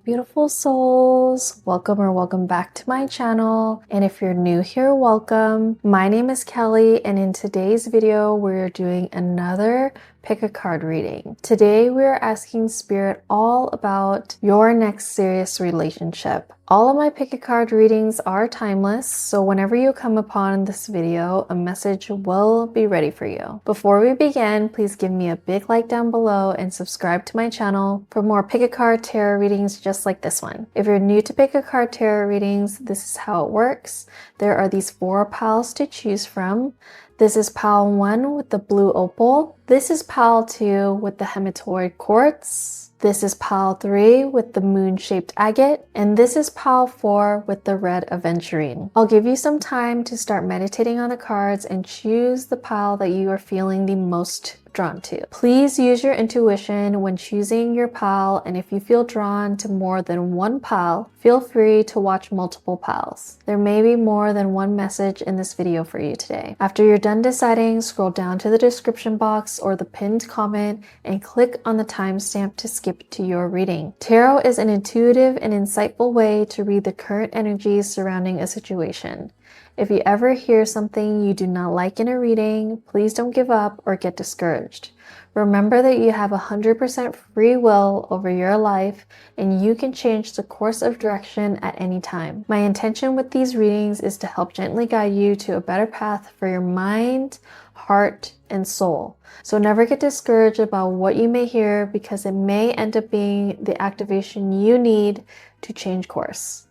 Beautiful souls, welcome back to my channel. And if you're new here, welcome. My name is Kelly, and in today's video we're doing another pick a card reading. Today we're asking Spirit all about your next serious relationship. All of my pick a card readings are timeless, so whenever you come upon this video, a message will be ready for you. Before we begin, please give me a big like down below and subscribe to my channel for more pick a card tarot readings just like this one. If you're new to pick a card tarot readings, this is how it works. There are these 4 piles to choose from. This is pile 1 with the blue opal. This is pile 2 with the hematoid quartz. This is pile 3 with the moon-shaped agate. And this is pile 4 with the red aventurine. I'll give you some time to start meditating on the cards and choose the pile that you are feeling the most drawn to. Please use your intuition when choosing your pile, and if you feel drawn to more than one pile, feel free to watch multiple piles. There may be more than one message in this video for you today. After you're done deciding, scroll down to the description box or the pinned comment and click on the timestamp to skip to your reading. Tarot is an intuitive and insightful way to read the current energies surrounding a situation. If you ever hear something you do not like in a reading, please don't give up or get discouraged. Remember that you have 100% free will over your life and you can change the course of direction at any time. My intention with these readings is to help gently guide you to a better path for your mind, heart, and soul. So never get discouraged about what you may hear because it may end up being the activation you need to change course.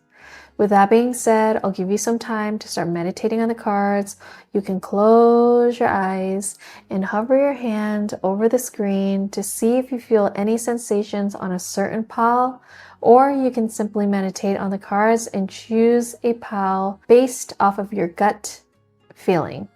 With that being said, I'll give you some time to start meditating on the cards. You can close your eyes and hover your hand over the screen to see if you feel any sensations on a certain pile, or you can simply meditate on the cards and choose a pile based off of your gut feeling.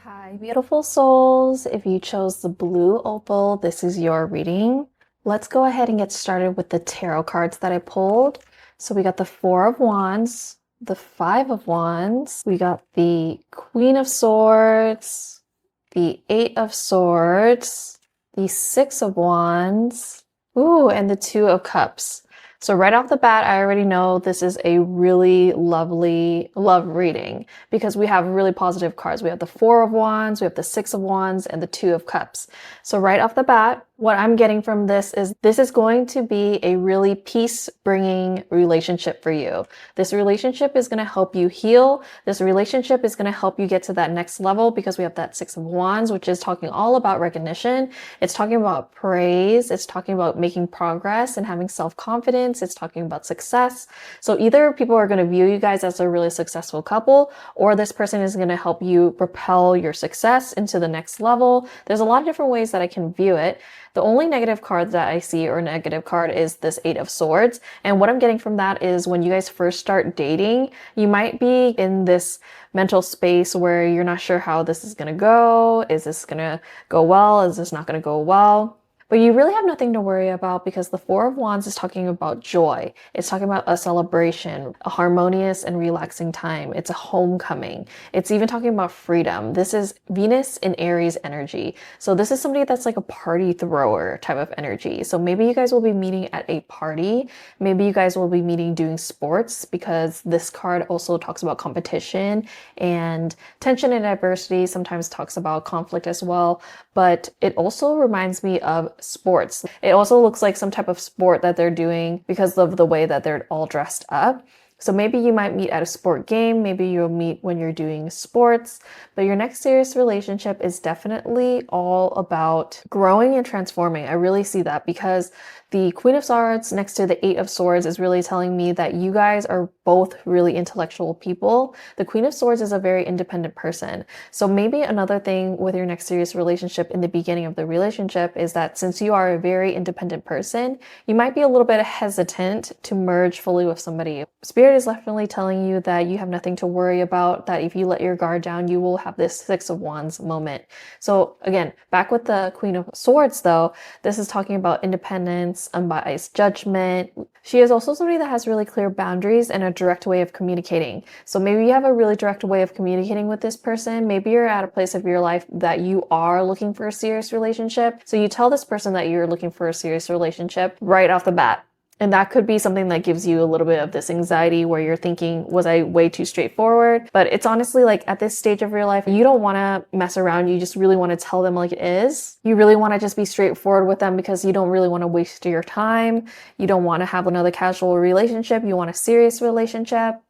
Hi, beautiful souls. If you chose the blue opal, this is your reading. Let's go ahead and get started with the tarot cards that I pulled. So we got the 4 of Wands, the 5 of Wands, we got the Queen of Swords, the 8 of Swords, the 6 of Wands, and the 2 of Cups. So right off the bat, I already know this is a really lovely love reading because we have really positive cards. We have the 4 of Wands, we have the 6 of Wands, and the 2 of Cups. So right off the bat, what I'm getting from this is going to be a really peace-bringing relationship for you. This relationship is going to help you heal. This relationship is going to help you get to that next level because we have that 6 of Wands, which is talking all about recognition. It's talking about praise. It's talking about making progress and having self-confidence. It's talking about success. So either people are going to view you guys as a really successful couple, or this person is going to help you propel your success into the next level. There's a lot of different ways that I can view it. The only negative card that I see or negative card is this 8 of Swords. And what I'm getting from that is when you guys first start dating, you might be in this mental space where you're not sure how this is going to go. Is this going to go well? Is this not going to go well? But you really have nothing to worry about because the 4 of Wands is talking about joy. It's talking about a celebration, a harmonious and relaxing time. It's a homecoming. It's even talking about freedom. This is Venus in Aries energy. So this is somebody that's like a party thrower type of energy. So maybe you guys will be meeting at a party. Maybe you guys will be meeting doing sports because this card also talks about competition and tension and adversity. Sometimes talks about conflict as well. But it also reminds me of sports. It also looks like some type of sport that they're doing because of the way that they're all dressed up. So maybe you might meet at a sport game, maybe you'll meet when you're doing sports, but your next serious relationship is definitely all about growing and transforming. I really see that because the Queen of Swords next to the 8 of Swords is really telling me that you guys are both really intellectual people. The Queen of Swords is a very independent person. So maybe another thing with your next serious relationship in the beginning of the relationship is that since you are a very independent person, you might be a little bit hesitant to merge fully with somebody. Spirit is definitely telling you that you have nothing to worry about, that if you let your guard down, you will have this 6 of Wands moment. So again, back with the Queen of Swords though, this is talking about independence, confidence, unbiased judgment. She is also somebody that has really clear boundaries and a direct way of communicating. So maybe you have a really direct way of communicating with this person. Maybe you're at a place of your life that you are looking for a serious relationship. So you tell this person that you're looking for a serious relationship right off the bat. And that could be something that gives you a little bit of this anxiety where you're thinking, was I way too straightforward? But it's honestly like at this stage of your life, you don't want to mess around. You just really want to tell them like it is. You really want to just be straightforward with them because you don't really want to waste your time. You don't want to have another casual relationship. You want a serious relationship.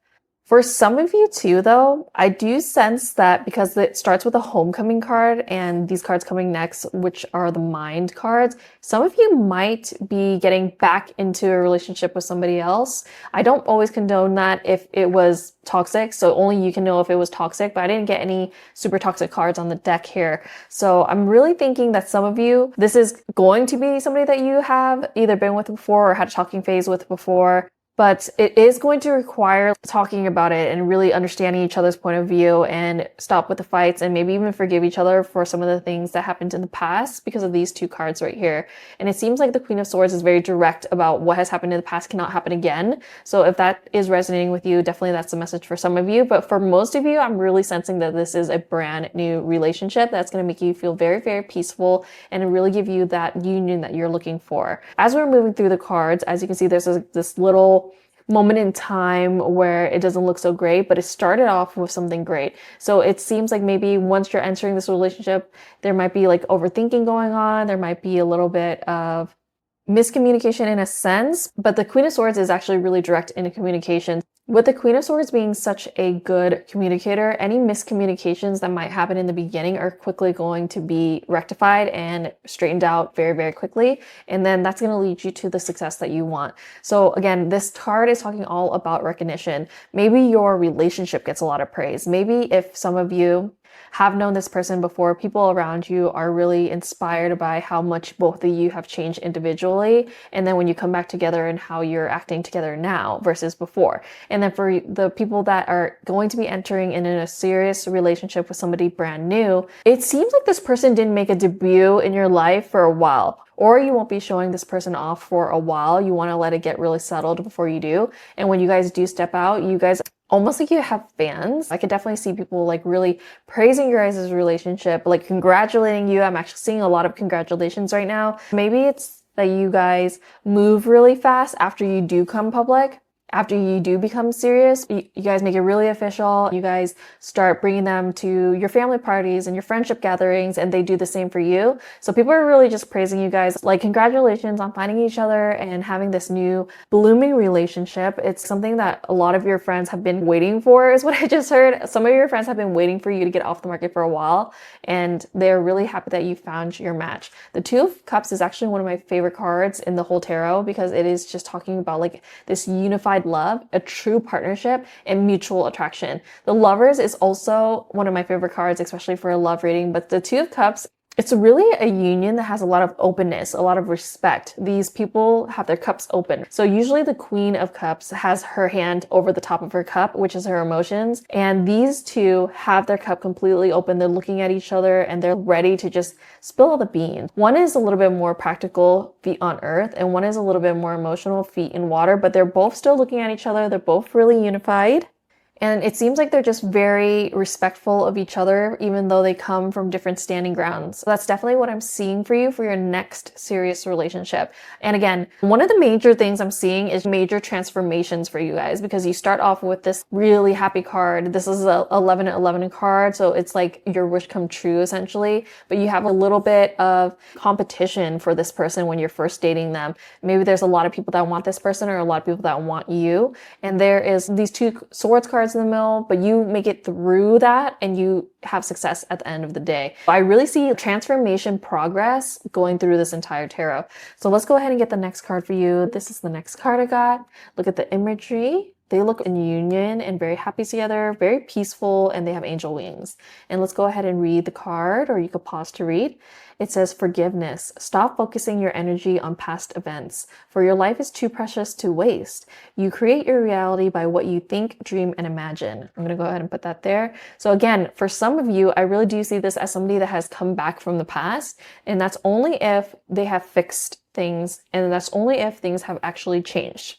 For some of you too, though, I do sense that because it starts with a homecoming card and these cards coming next, which are the mind cards, some of you might be getting back into a relationship with somebody else. I don't always condone that if it was toxic, so only you can know if it was toxic, but I didn't get any super toxic cards on the deck here. So I'm really thinking that some of you, this is going to be somebody that you have either been with before or had a talking phase with before. But it is going to require talking about it and really understanding each other's point of view and stop with the fights and maybe even forgive each other for some of the things that happened in the past because of these two cards right here. And it seems like the Queen of Swords is very direct about what has happened in the past cannot happen again. So if that is resonating with you, definitely that's a message for some of you. But for most of you, I'm really sensing that this is a brand new relationship that's going to make you feel very, very peaceful and really give you that union that you're looking for. As we're moving through the cards, as you can see, there's this little moment in time where it doesn't look so great, but it started off with something great. So it seems like maybe once you're entering this relationship, there might be like overthinking going on. There might be a little bit of miscommunication in a sense, but the Queen of Swords is actually really direct in communication. With the Queen of Swords being such a good communicator, any miscommunications that might happen in the beginning are quickly going to be rectified and straightened out very, very quickly. And then that's going to lead you to the success that you want. So again, this card is talking all about recognition. Maybe your relationship gets a lot of praise. Maybe if some of you have known this person before, people around you are really inspired by how much both of you have changed individually. And then when you come back together and how you're acting together now versus before. And then for the people that are going to be entering in a serious relationship with somebody brand new, it seems like this person didn't make a debut in your life for a while. Or you won't be showing this person off for a while. You want to let it get really settled before you do. And when you guys do step out, you guys almost like you have fans. I could definitely see people like really praising your guys' relationship, like congratulating you. I'm actually seeing a lot of congratulations right now. Maybe it's that you guys move really fast after you do come public. After you do become serious, you guys make it really official. You guys start bringing them to your family parties and your friendship gatherings, and they do the same for you. So people are really just praising you guys. Like, congratulations on finding each other and having this new blooming relationship. It's something that a lot of your friends have been waiting for, is what I just heard. Some of your friends have been waiting for you to get off the market for a while, and they're really happy that you found your match. The Two of Cups is actually one of my favorite cards in the whole tarot because it is just talking about like this unified love, a true partnership, and mutual attraction. The Lovers is also one of my favorite cards, especially for a love reading, but the Two of Cups, it's really a union that has a lot of openness, a lot of respect. These people have their cups open. So usually the Queen of Cups has her hand over the top of her cup, which is her emotions. And these two have their cup completely open. They're looking at each other and they're ready to just spill the beans. One is a little bit more practical, feet on earth, and one is a little bit more emotional, feet in water, but they're both still looking at each other. They're both really unified. And it seems like they're just very respectful of each other, even though they come from different standing grounds. So that's definitely what I'm seeing for you for your next serious relationship. And again, one of the major things I'm seeing is major transformations for you guys, because you start off with this really happy card. This is a 11-11 card. So it's like your wish come true essentially, but you have a little bit of competition for this person when you're first dating them. Maybe there's a lot of people that want this person or a lot of people that want you. And there is these Two Swords cards in the middle, but you make it through that and you have success at the end of the day. I really see transformation progress going through this entire tarot. So let's go ahead and get the next card for you. This is the next card I got. Look at the imagery. They look in union and very happy together, very peaceful, and they have angel wings. And let's go ahead and read the card, or you could pause to read. It says, forgiveness. Stop focusing your energy on past events, for your life is too precious to waste. You create your reality by what you think, dream, and imagine. I'm going to go ahead and put that there. So again, for some of you, I really do see this as somebody that has come back from the past, and that's only if they have fixed things, and that's only if things have actually changed.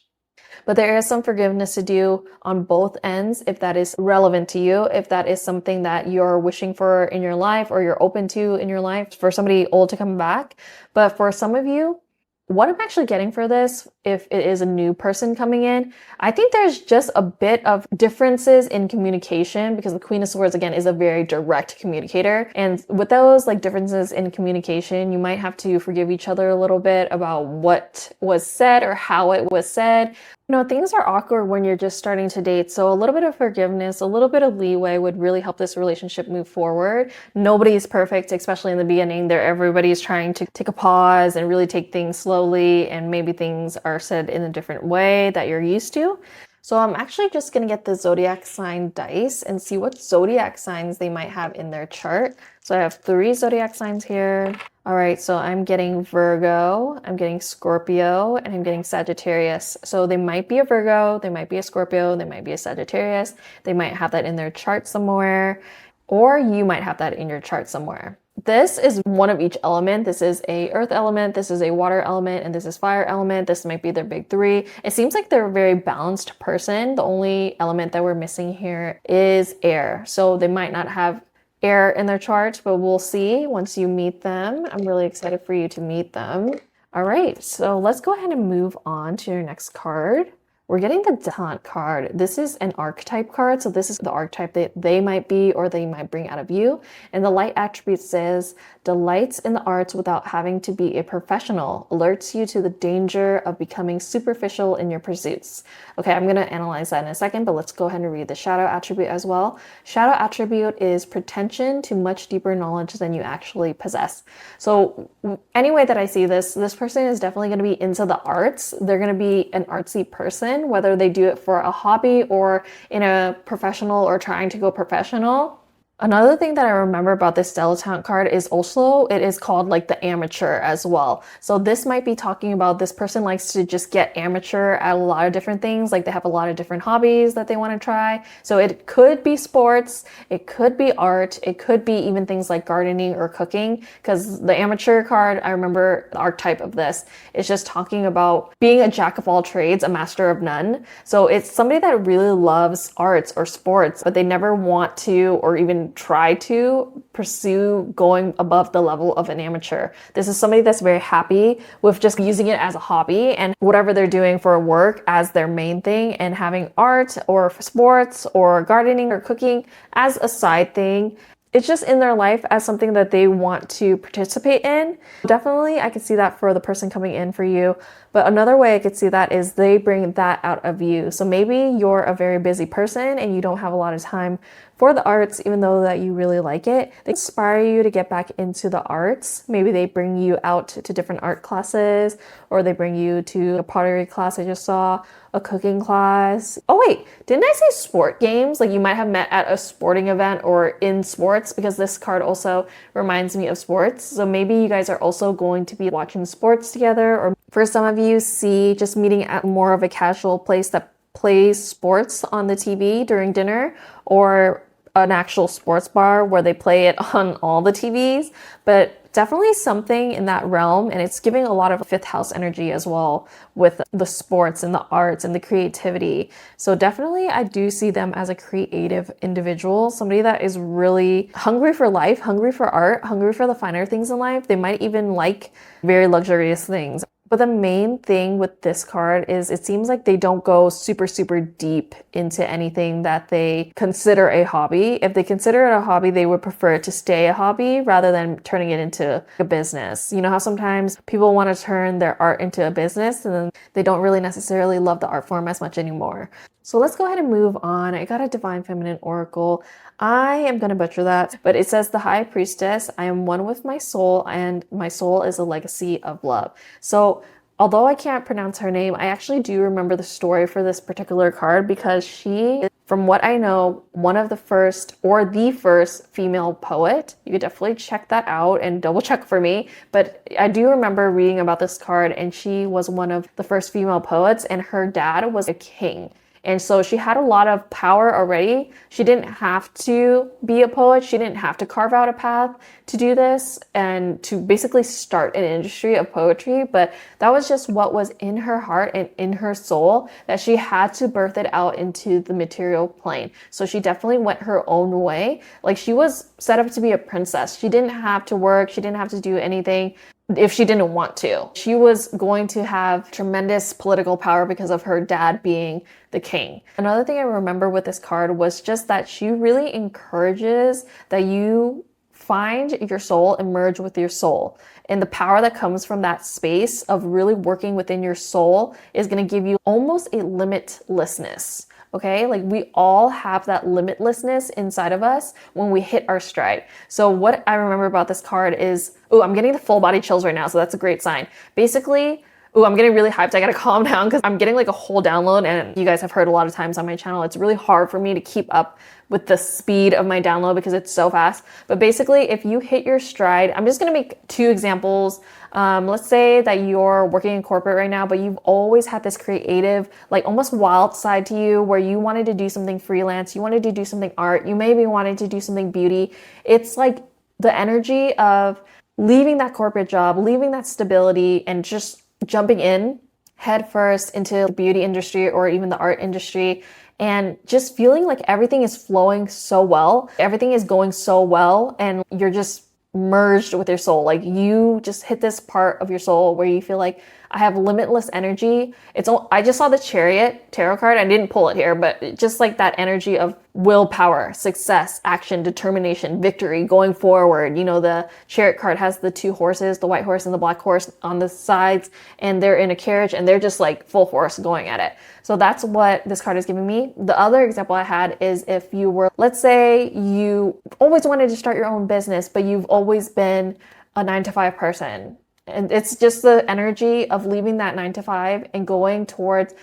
But there is some forgiveness to do on both ends if that is relevant to you, if that is something that you're wishing for in your life or you're open to in your life for somebody old to come back. But for some of you, what I'm actually getting for this, if it is a new person coming in, I think there's just a bit of differences in communication because the Queen of Swords, again, is a very direct communicator. And with those like differences in communication, you might have to forgive each other a little bit about what was said or how it was said. You know, things are awkward when you're just starting to date. So a little bit of forgiveness, a little bit of leeway would really help this relationship move forward. Nobody is perfect, especially in the beginning. Everybody's trying to take a pause and really take things slowly, and maybe things are said in a different way that you're used to. So I'm actually just going to get the zodiac sign dice and see what zodiac signs they might have in their chart. So I have 3 zodiac signs here. All right, so I'm getting Virgo, I'm getting Scorpio, and I'm getting Sagittarius. So they might be a Virgo, they might be a Scorpio, they might be a Sagittarius. They might have that in their chart somewhere, or you might have that in your chart somewhere. This is one of each element. This is a earth element, this is a water element, and this is fire element. This might be their big 3. It seems like they're a very balanced person. The only element that we're missing here is air. So they might not have air in their chart, but we'll see once you meet them. I'm really excited for you to meet them. All right, so let's go ahead and move on to your next card. We're getting the Detente card. This is an archetype card, so this is the archetype that they might be or they might bring out of you. And the light attribute says, delights in the arts without having to be a professional, alerts you to the danger of becoming superficial in your pursuits. Okay, I'm gonna analyze that in a second, but let's go ahead and read the shadow attribute as well. Shadow attribute is pretension to much deeper knowledge than you actually possess. So any way that I see this, this person is definitely gonna be into the arts. They're gonna be an artsy person, whether they do it for a hobby or in a professional or trying to go professional. Another thing that I remember about this Detente card is also it is called like the amateur as well. So this might be talking about this person likes to just get amateur at a lot of different things. Like they have a lot of different hobbies that they want to try. So it could be sports, it could be art, it could be even things like gardening or cooking. Because the amateur card, I remember the archetype of this is just talking about being a jack of all trades, a master of none. So it's somebody that really loves arts or sports, but they never want to or even try to pursue going above the level of an amateur. This is somebody that's very happy with just using it as a hobby and whatever they're doing for work as their main thing, and having art or sports or gardening or cooking as a side thing. It's just in their life as something that they want to participate in. Definitely, I could see that for the person coming in for you. But another way I could see that is they bring that out of you. So maybe you're a very busy person and you don't have a lot of time for the arts, even though that you really like it. They inspire you to get back into the arts. Maybe they bring you out to different art classes, or they bring you to a pottery class I just saw, a cooking class. Oh wait, didn't I say sport games? Like you might have met at a sporting event or in sports, because this card also reminds me of sports. So maybe you guys are also going to be watching sports together, or for some of you, see just meeting at more of a casual place that plays sports on the TV during dinner, or an actual sports bar where they play it on all the TVs. But definitely something in that realm, and it's giving a lot of fifth house energy as well with the sports and the arts and the creativity. So definitely I do see them as a creative individual, somebody that is really hungry for life, hungry for art, hungry for the finer things in life. They might even like very luxurious things. But the main thing with this card is it seems like they don't go super, super deep into anything that they consider a hobby. If they consider it a hobby, they would prefer it to stay a hobby rather than turning it into a business. You know how sometimes people want to turn their art into a business and then they don't really necessarily love the art form as much anymore. So let's go ahead and move on. I got a Divine Feminine Oracle. I am going to butcher that, but it says the High Priestess, I am one with my soul, and my soul is a legacy of love. So although I can't pronounce her name, I actually do remember the story for this particular card, because she is, from what I know, one of the first or the first female poet. You could definitely check that out and double check for me. But I do remember reading about this card, and she was one of the first female poets, and her dad was a king. And so she had a lot of power already. She didn't have to be a poet. She didn't have to carve out a path to do this and to basically start an industry of poetry. But that was just what was in her heart and in her soul, that she had to birth it out into the material plane. So she definitely went her own way. Like, she was set up to be a princess. She didn't have to work. She didn't have to do anything if she didn't want to. She was going to have tremendous political power because of her dad being the king. Another thing I remember with this card was just that she really encourages that you find your soul and merge with your soul. And the power that comes from that space of really working within your soul is going to give you almost a limitlessness. Okay, like we all have that limitlessness inside of us when we hit our stride. So what I remember about this card is, oh, I'm getting the full body chills right now, so that's a great sign. Basically, oh, I'm getting really hyped. I gotta calm down because I'm getting like a whole download, and you guys have heard a lot of times on my channel, it's really hard for me to keep up with the speed of my download because it's so fast. But basically, if you hit your stride, I'm just gonna make two examples. Let's say that you're working in corporate right now, but you've always had this creative, like almost wild side to you where you wanted to do something freelance, you wanted to do something art, you maybe wanted to do something beauty. It's like the energy of leaving that corporate job, leaving that stability, and just jumping in head first into the beauty industry or even the art industry, and just feeling like everything is flowing so well, everything is going so well, and you're just merged with your soul. Like, you just hit this part of your soul where you feel like, I have limitless energy. I just saw the Chariot tarot card. I didn't pull it here, but just like that energy of willpower, success, action, determination, victory, going forward. You know, the Chariot card has the two horses, the white horse and the black horse on the sides, and they're in a carriage and they're just like full force going at it. So that's what this card is giving me. The other example I had is if you were, let's say you always wanted to start your own business, but you've always been a 9-to-5 person. And it's just the energy of leaving that 9-to-5 and going towards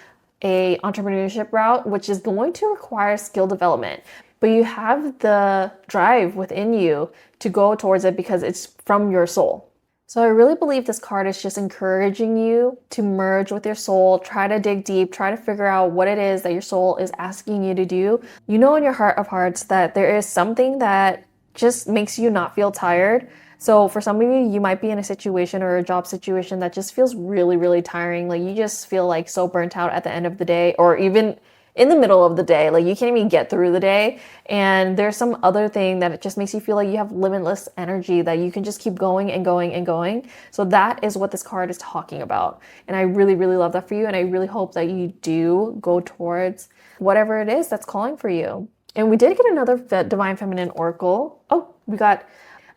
a entrepreneurship route, which is going to require skill development. But you have the drive within you to go towards it because it's from your soul. So I really believe this card is just encouraging you to merge with your soul, try to dig deep, try to figure out what it is that your soul is asking you to do. You know in your heart of hearts that there is something that just makes you not feel tired. So for some of you, you might be in a situation or a job situation that just feels really, really tiring. Like, you just feel like so burnt out at the end of the day, or even in the middle of the day. Like, you can't even get through the day. And there's some other thing that it just makes you feel like you have limitless energy, that you can just keep going and going and going. So that is what this card is talking about. And I really, really love that for you. And I really hope that you do go towards whatever it is that's calling for you. And we did get another Divine Feminine Oracle. Oh, we got,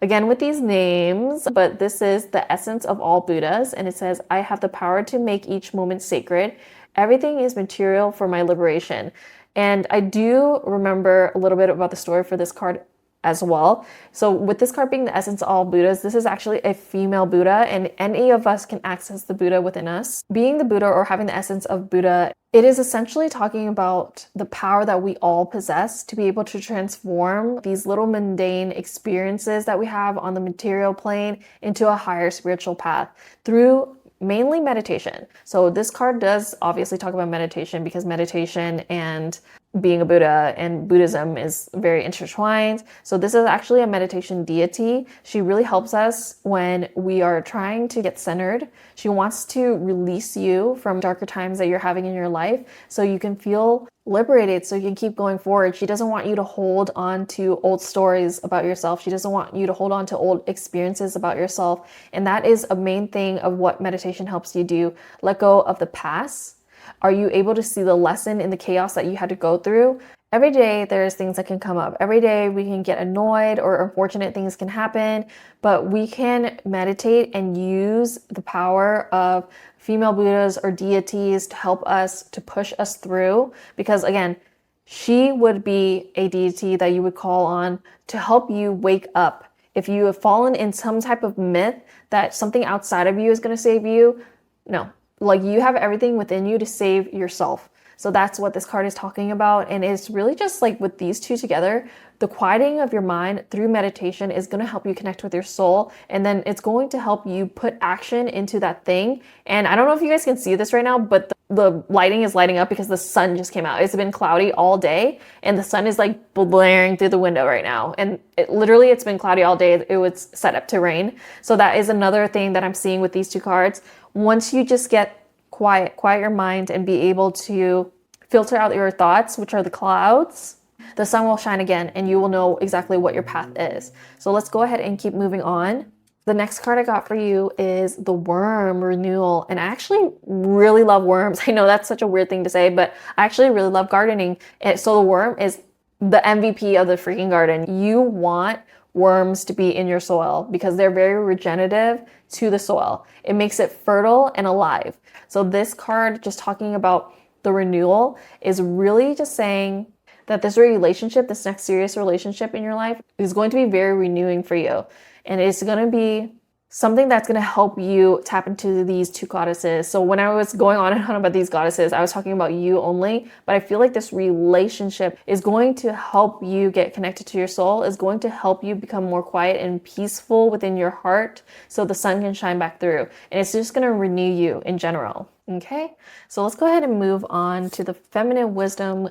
again with these names, but this is the essence of all Buddhas, and it says, I have the power to make each moment sacred. Everything is material for my liberation. And I do remember a little bit about the story for this card as well. So with this card being the essence of all Buddhas, this is actually a female Buddha, and any of us can access the Buddha within us. Being the Buddha or having the essence of Buddha, it is essentially talking about the power that we all possess to be able to transform these little mundane experiences that we have on the material plane into a higher spiritual path through mainly meditation. So this card does obviously talk about meditation because meditation and being a Buddha and Buddhism is very intertwined. So this is actually a meditation deity. She really helps us when we are trying to get centered. She wants to release you from darker times that you're having in your life so you can feel liberated, so you can keep going forward. She doesn't want you to hold on to old stories about yourself. She doesn't want you to hold on to old experiences about yourself. And that is a main thing of what meditation helps you do. Let go of the past. Are you able to see the lesson in the chaos that you had to go through? Every day there's things that can come up. Every day we can get annoyed or unfortunate things can happen, but we can meditate and use the power of female Buddhas or deities to help us, to push us through. Because again, she would be a deity that you would call on to help you wake up. If you have fallen in some type of myth that something outside of you is going to save you, no. Like, you have everything within you to save yourself. So that's what this card is talking about. And it's really just like with these two together, the quieting of your mind through meditation is going to help you connect with your soul. And then it's going to help you put action into that thing. And I don't know if you guys can see this right now, but the lighting is lighting up because the sun just came out. It's been cloudy all day and the sun is like blaring through the window right now. And it's been cloudy all day. It was set up to rain. So that is another thing that I'm seeing with these two cards. Once you just get quiet your mind and be able to filter out your thoughts, which are the clouds, the sun will shine again and you will know exactly what your path is. So let's go ahead and keep moving on. The next card I got for you is the Worm Renewal. And I actually really love worms. I know that's such a weird thing to say, but I actually really love gardening. And so the worm is the MVP of the freaking garden. You want worms to be in your soil because they're very regenerative to the soil. It makes it fertile and alive. So this card, just talking about the renewal, is really just saying that this relationship, this next serious relationship in your life, is going to be very renewing for you. And it's going to be something that's going to help you tap into these two goddesses. So when I was going on and on about these goddesses, I was talking about you only, but I feel like this relationship is going to help you get connected to your soul, is going to help you become more quiet and peaceful within your heart so the sun can shine back through. And it's just going to renew you in general. Okay, so let's go ahead and move on to the feminine wisdom.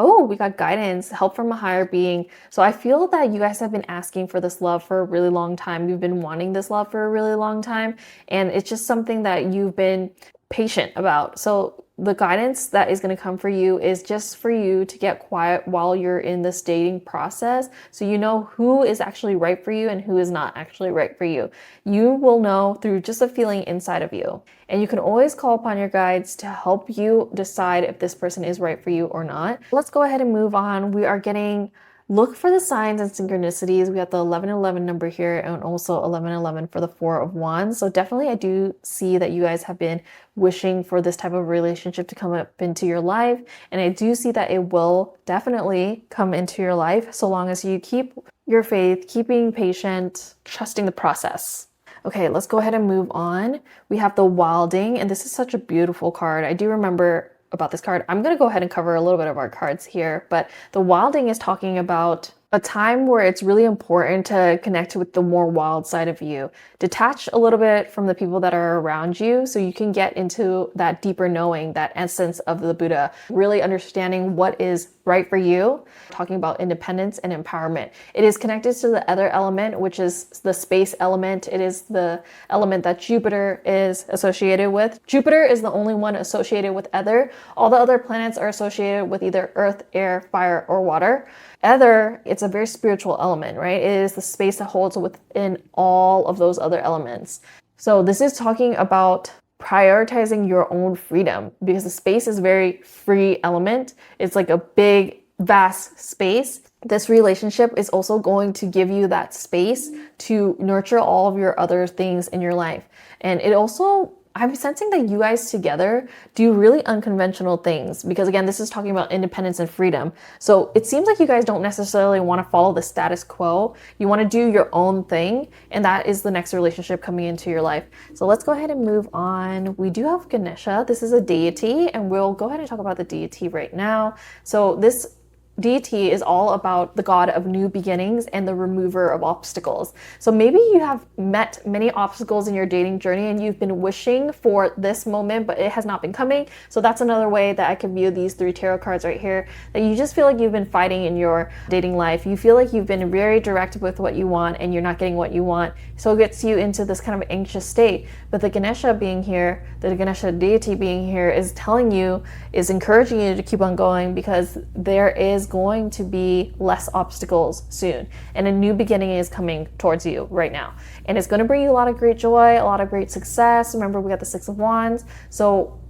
Oh, we got guidance, help from a higher being. So I feel that you guys have been asking for this love for a really long time. You've been wanting this love for a really long time. And it's just something that you've been patient about. So the guidance that is going to come for you is just for you to get quiet while you're in this dating process. So you know who is actually right for you and who is not actually right for you. You will know through just a feeling inside of you. And you can always call upon your guides to help you decide if this person is right for you or not. Let's go ahead and move on. We are getting look for the signs and synchronicities. We got the 1111 number here and also 1111 for the Four of Wands. So definitely I do see that you guys have been wishing for this type of relationship to come up into your life. And I do see that it will definitely come into your life so long as you keep your faith, keeping patient, trusting the process. Okay, let's go ahead and move on. We have the Wilding, and this is such a beautiful card. I do remember about this card. I'm going to go ahead and cover a little bit of our cards here, but the Wilding is talking about a time where it's really important to connect with the more wild side of you. Detach a little bit from the people that are around you so you can get into that deeper knowing, that essence of the Buddha, really understanding what is right for you, talking about independence and empowerment. It is connected to the other element, which is the space element. It is the element that Jupiter is associated with. Jupiter is the only one associated with ether. All the other planets are associated with either earth, air, fire, or water. Ether, it's a very spiritual element, right? It is the space that holds within all of those other elements. So this is talking about prioritizing your own freedom because the space is a very free element. It's like a big, vast space. This relationship is also going to give you that space to nurture all of your other things in your life. And it also, I'm sensing that you guys together do really unconventional things because again, this is talking about independence and freedom. So it seems like you guys don't necessarily want to follow the status quo. You want to do your own thing. And that is the next relationship coming into your life. So let's go ahead and move on. We do have Ganesha. This is a deity and we'll go ahead and talk about the deity right now. So this deity is all about the god of new beginnings and the remover of obstacles. So maybe you have met many obstacles in your dating journey and you've been wishing for this moment, but it has not been coming. So that's another way that I can view these three tarot cards right here, that you just feel like you've been fighting in your dating life. You feel like you've been very direct with what you want and you're not getting what you want. So it gets you into this kind of anxious state. But the Ganesha being here, the Ganesha deity being here is telling you, is encouraging you to keep on going because there is going to be less obstacles soon and a new beginning is coming towards you right now and it's going to bring you a lot of great joy, a lot of great success. Remember, we got the Six of Wands. So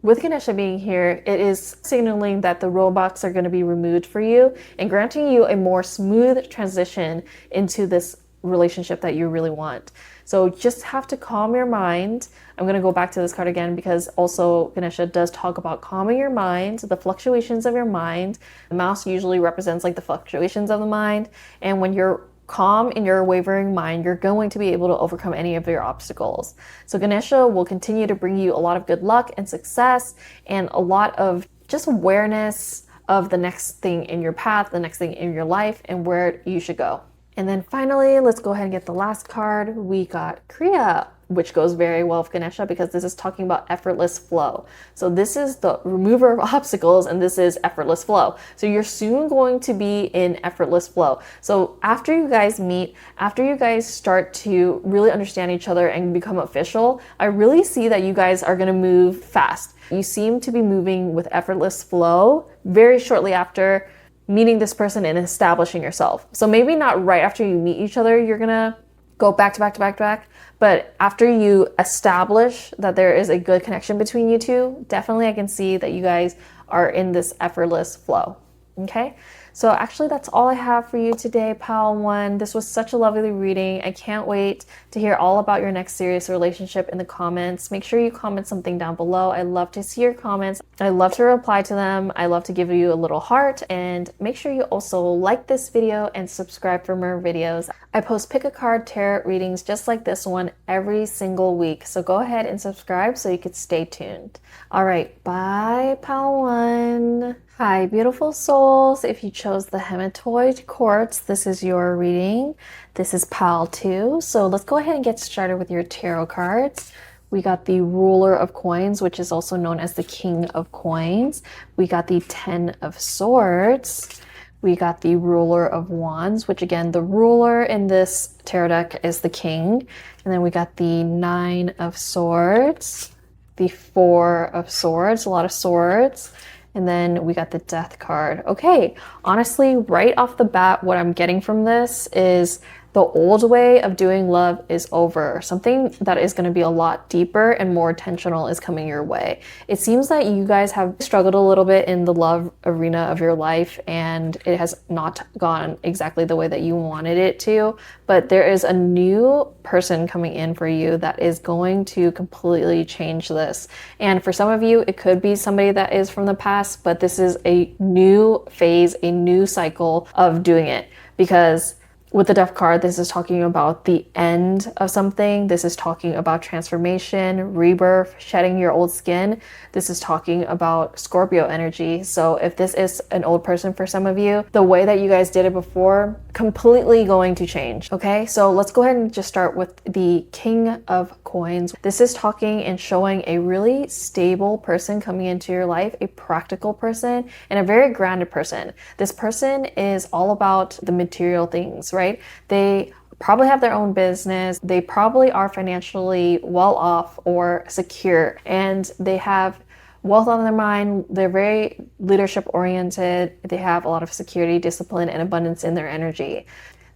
with Ganesha being here, it is signaling that the roadblocks are going to be removed for you and granting you a more smooth transition into this relationship that you really want. So just have to calm your mind. I'm going to go back to this card again because also Ganesha does talk about calming your mind, the fluctuations of your mind. The mouse usually represents like the fluctuations of the mind. And when you're calm in your wavering mind, you're going to be able to overcome any of your obstacles. So Ganesha will continue to bring you a lot of good luck and success and a lot of just awareness of the next thing in your path, the next thing in your life, and where you should go. And then finally, let's go ahead and get the last card. We got Kriya. which goes very well with Ganesha because this is talking about effortless flow. So this is the remover of obstacles and this is effortless flow. So you're soon going to be in effortless flow. So after you guys meet, after you guys start to really understand each other and become official, I really see that you guys are going to move fast. You seem to be moving with effortless flow very shortly after meeting this person and establishing yourself. So maybe not right after you meet each other, you're gonna go back to back to back to back, but after you establish that there is a good connection between you two, definitely I can see that you guys are in this effortless flow. Okay, so actually that's all I have for you today, Pal 1. This was such a lovely reading. I can't wait to hear all about your next serious relationship in the comments. Make sure you comment something down below. I love to see your comments. I love to reply to them. I love to give you a little heart, and make sure you also like this video and subscribe for more videos. I post pick a card tarot readings just like this one every single week, so go ahead and subscribe so you could stay tuned. All right, bye, Pal 1. Hi, beautiful souls. If you chose the Hematoid Quartz, this is your reading. This is Pal 2. So let's go ahead and get started with your tarot cards. We got the Ruler of Coins, which is also known as the King of Coins. We got the 10 of Swords. We got the Ruler of Wands, which again, the ruler in this tarot deck is the king. And then we got the 9 of Swords, the 4 of Swords, a lot of swords. And then we got the Death card. Okay, honestly, right off the bat, what I'm getting from this is the old way of doing love is over. Something that is going to be a lot deeper and more intentional is coming your way. It seems that you guys have struggled a little bit in the love arena of your life and it has not gone exactly the way that you wanted it to, but there is a new person coming in for you that is going to completely change this. And for some of you, it could be somebody that is from the past, but this is a new phase, a new cycle of doing it, because with the Death card, this is talking about the end of something. This is talking about transformation, rebirth, shedding your old skin. This is talking about Scorpio energy. So if this is an old person for some of you, the way that you guys did it before, completely going to change. Okay, so let's go ahead and just start with the King of Coins. This is talking and showing a really stable person coming into your life, a practical person, and a very grounded person. This person is all about the material things, right? They probably have their own business. They probably are financially well off or secure, and they have wealth on their mind. They're very leadership oriented. They have a lot of security, discipline, and abundance in their energy.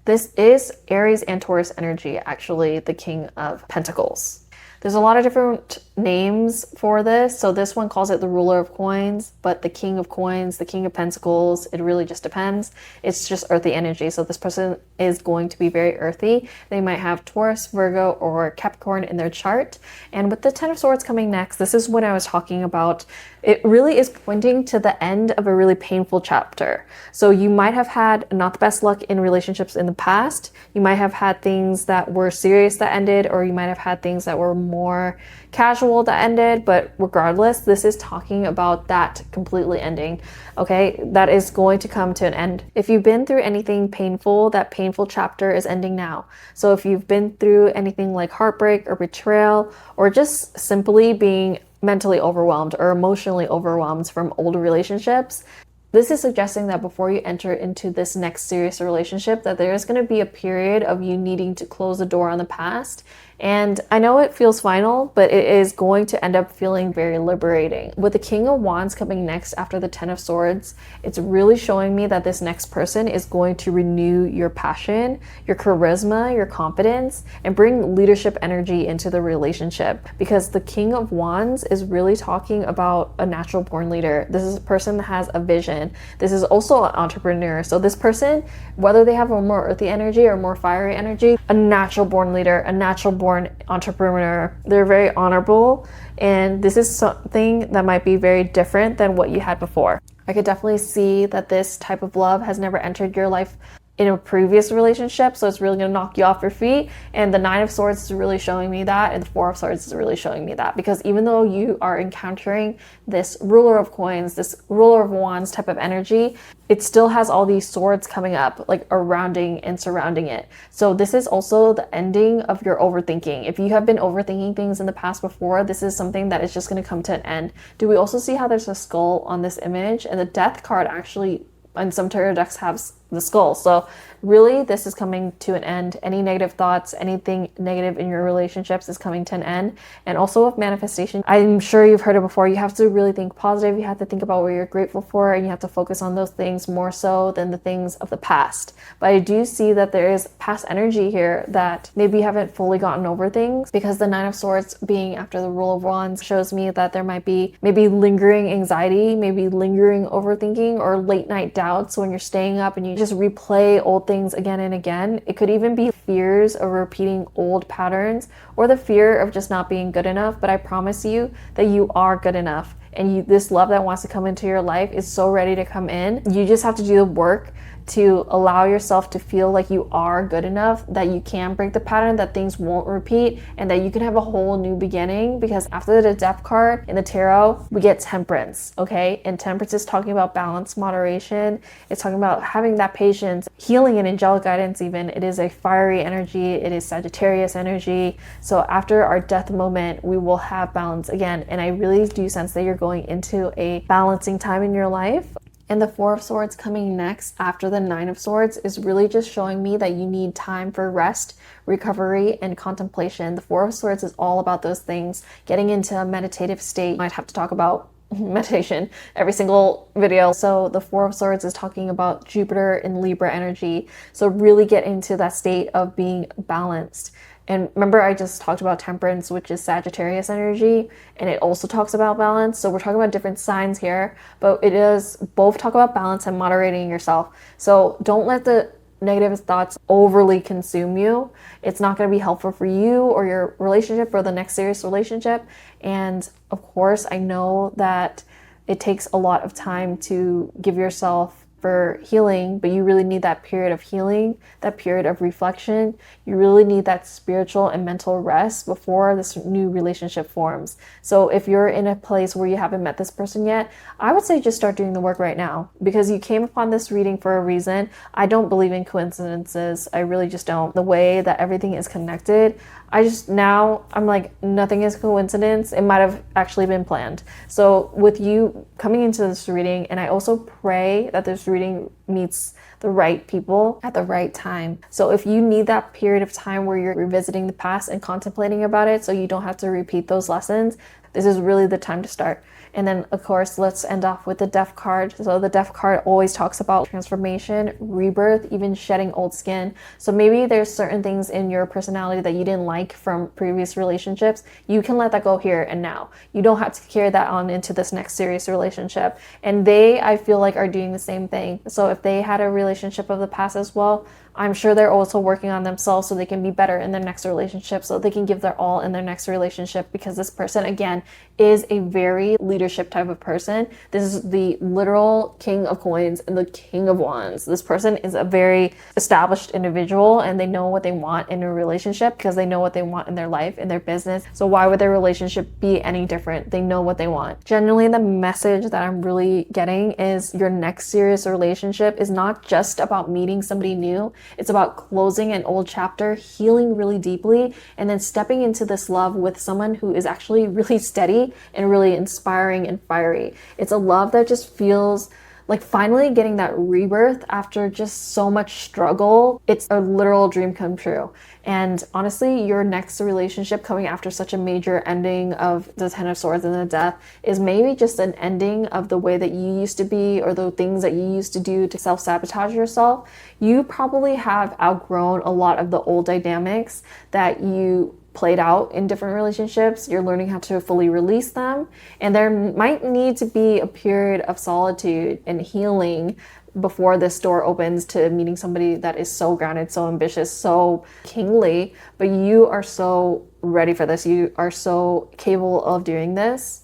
This is Aries and Taurus energy, actually, the King of Pentacles. There's a lot of different names for this. So this one calls it the Ruler of Coins, but the King of Coins, the King of Pentacles, it really just depends. It's just earthy energy. So this person is going to be very earthy. They might have Taurus, Virgo, or Capricorn in their chart. And with the 10 of Swords coming next, this is what I was talking about. It really is pointing to the end of a really painful chapter. So you might have had not the best luck in relationships in the past. You might have had things that were serious that ended, or you might have had things that were more casual that ended, but regardless, this is talking about that completely ending. Okay, that is going to come to an end. If you've been through anything painful, that painful chapter is ending now. So if you've been through anything like heartbreak or betrayal, or just simply being mentally overwhelmed or emotionally overwhelmed from old relationships, this is suggesting that before you enter into this next serious relationship, that there is going to be a period of you needing to close the door on the past. And I know it feels final, but it is going to end up feeling very liberating. With the King of Wands coming next after the 10 of Swords, it's really showing me that this next person is going to renew your passion, your charisma, your confidence, and bring leadership energy into the relationship. Because the King of Wands is really talking about a natural born leader. This is a person that has a vision. This is also an entrepreneur. So this person, whether they have a more earthy energy or more fiery energy, a natural born leader, a natural born entrepreneur, they're very honorable, and this is something that might be very different than what you had before. I could definitely see that this type of love has never entered your life in a previous relationship, so it's really going to knock you off your feet. And the Nine of Swords is really showing me that, and the Four of Swords is really showing me that, because even though you are encountering this Ruler of Coins, this Ruler of Wands type of energy, it still has all these swords coming up, like surrounding and surrounding it. So this is also the ending of your overthinking. If you have been overthinking things in the past before, this is something that is just going to come to an end. Do we also see how there's a skull on this image? And the Death card actually, and some tarot decks have the skull. So really, this is coming to an end. Any negative thoughts, anything negative in your relationships is coming to an end. And also with manifestation, I'm sure you've heard it before, you have to really think positive. You have to think about what you're grateful for, and you have to focus on those things more so than the things of the past. But I do see that there is past energy here that maybe you haven't fully gotten over things, because the Nine of Swords being after the Rule of Wands shows me that there might be maybe lingering anxiety, maybe lingering overthinking, or late night doubts when you're staying up and you just replay old things again and again. It could even be fears of repeating old patterns, or the fear of just not being good enough. But I promise you that you are good enough, and this love that wants to come into your life is so ready to come in. You just have to do the work to allow yourself to feel like you are good enough, that you can break the pattern, that things won't repeat, and that you can have a whole new beginning. Because after the Death card in the tarot, we get Temperance, okay? And Temperance is talking about balance, moderation. It's talking about having that patience, healing, and angelic guidance even. It is a fiery energy. It is Sagittarius energy. So after our death moment, we will have balance again. And I really do sense that you're going into a balancing time in your life. And the Four of Swords coming next after the Nine of Swords is really just showing me that you need time for rest, recovery, and contemplation. The Four of Swords is all about those things, getting into a meditative state. I might have to talk about meditation every single video. So the Four of Swords is talking about Jupiter and Libra energy. So really get into that state of being balanced. And remember, I just talked about Temperance, which is Sagittarius energy, and it also talks about balance. So we're talking about different signs here, but it is both talk about balance and moderating yourself. So don't let the negative thoughts overly consume you. It's not going to be helpful for you or your relationship or the next serious relationship. And of course, I know that it takes a lot of time to give yourself for healing, but you really need that period of healing, that period of reflection. You really need that spiritual and mental rest before this new relationship forms. So if you're in a place where you haven't met this person yet, I would say just start doing the work right now, because you came upon this reading for a reason. I don't believe in coincidences. I really just don't. The way that everything is connected, I'm like, nothing is coincidence. It might have actually been planned. So with you coming into this reading, and I also pray that this reading meets the right people at the right time. So if you need that period of time where you're revisiting the past and contemplating about it so you don't have to repeat those lessons, this is really the time to start. And then, of course, let's end off with the Death card. So the Death card always talks about transformation, rebirth, even shedding old skin. So maybe there's certain things in your personality that you didn't like from previous relationships. You can let that go here and now. You don't have to carry that on into this next serious relationship. And I feel like, are doing the same thing. So if they had a relationship of the past as well, I'm sure they're also working on themselves so they can be better in their next relationship, so they can give their all in their next relationship, because this person, again, is a very leadership type of person. This is the literal King of Coins and the King of Wands. This person is a very established individual, and they know what they want in a relationship because they know what they want in their life, in their business. So why would their relationship be any different? They know what they want. Generally, the message that I'm really getting is your next serious relationship is not just about meeting somebody new. It's about closing an old chapter, healing really deeply, and then stepping into this love with someone who is actually really steady and really inspiring and fiery. It's a love that just feels like finally getting that rebirth after just so much struggle. It's a literal dream come true. And honestly, your next relationship coming after such a major ending of the Ten of Swords and the Death is maybe just an ending of the way that you used to be, or the things that you used to do to self-sabotage yourself. You probably have outgrown a lot of the old dynamics that you played out in different relationships. You're learning how to fully release them. And there might need to be a period of solitude and healing before this door opens to meeting somebody that is so grounded, so ambitious, so kingly. But you are so ready for this. You are so capable of doing this.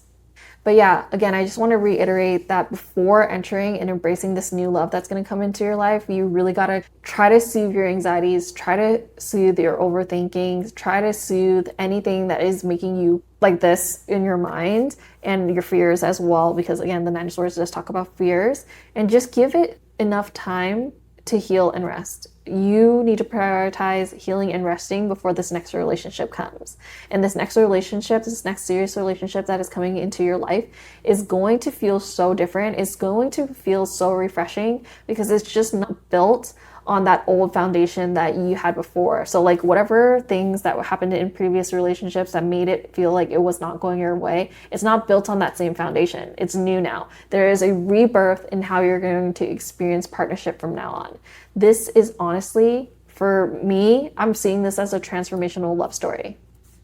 But yeah, again, I just want to reiterate that before entering and embracing this new love that's going to come into your life, you really got to try to soothe your anxieties, try to soothe your overthinking, try to soothe anything that is making you like this in your mind, and your fears as well, because again, the Nine of Swords does talk about fears, and just give it enough time to heal and rest. You need to prioritize healing and resting before this next relationship comes. And this next relationship, this next serious relationship that is coming into your life is going to feel so different. It's going to feel so refreshing because it's just not built on that old foundation that you had before. So like whatever things that happened in previous relationships that made it feel like it was not going your way, it's not built on that same foundation. It's new now. There is a rebirth in how you're going to experience partnership from now on. This is honestly, for me, I'm seeing this as a transformational love story.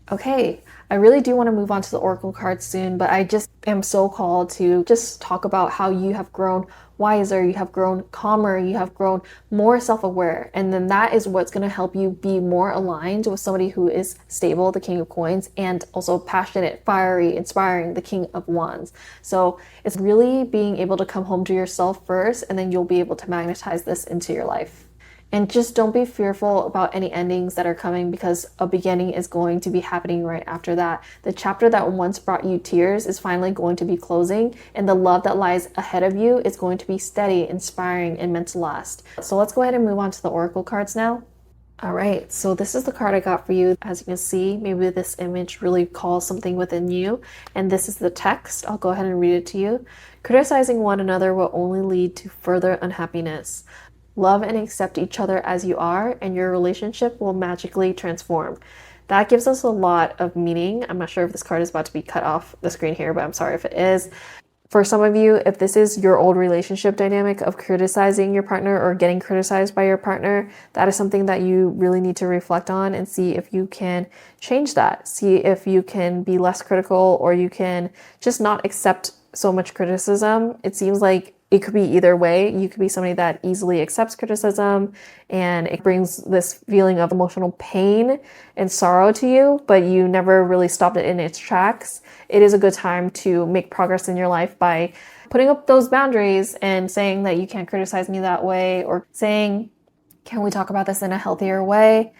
Okay, I really do want to move on to the Oracle cards soon, but I just am so called to just talk about how you have grown wiser, you have grown calmer, you have grown more self-aware. And then that is what's going to help you be more aligned with somebody who is stable, the King of Coins, and also passionate, fiery, inspiring, the King of Wands. So it's really being able to come home to yourself first, and then you'll be able to magnetize this into your life. And just don't be fearful about any endings that are coming, because a beginning is going to be happening right after that. The chapter that once brought you tears is finally going to be closing, and the love that lies ahead of you is going to be steady, inspiring, and meant to last. So let's go ahead and move on to the Oracle cards now. All right, so this is the card I got for you. As you can see, maybe this image really calls something within you, and this is the text. I'll go ahead and read it to you. Criticizing one another will only lead to further unhappiness. Love and accept each other as you are, and your relationship will magically transform. That gives us a lot of meaning. I'm not sure if this card is about to be cut off the screen here, but I'm sorry if it is. For some of you, if this is your old relationship dynamic of criticizing your partner or getting criticized by your partner, that is something that you really need to reflect on and see if you can change that. See if you can be less critical, or you can just not accept so much criticism. It seems like it could be either way. You could be somebody that easily accepts criticism and it brings this feeling of emotional pain and sorrow to you, but you never really stopped it in its tracks. It is a good time to make progress in your life by putting up those boundaries and saying that you can't criticize me that way, or saying, can we talk about this in a healthier way?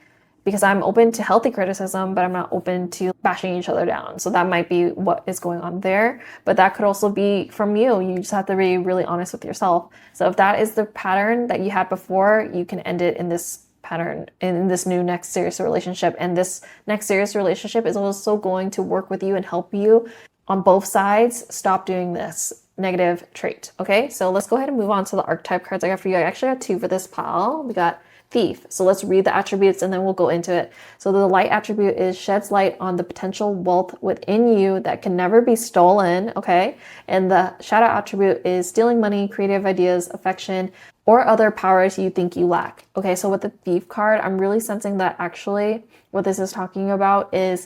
Because I'm open to healthy criticism, but I'm not open to bashing each other down. So that might be what is going on there. But that could also be from you. You just have to be really honest with yourself. So if that is the pattern that you had before, you can end it in this pattern, in this new next serious relationship. And this next serious relationship is also going to work with you and help you on both sides stop doing this negative trait. Okay, so let's go ahead and move on to the archetype cards I got for you. I actually got two for this pile. We got Thief. So let's read the attributes and then we'll go into it. So the light attribute is sheds light on the potential wealth within you that can never be stolen, okay? And the shadow attribute is stealing money, creative ideas, affection, or other powers you think you lack. Okay, so with the Thief card, I'm really sensing that actually what this is talking about is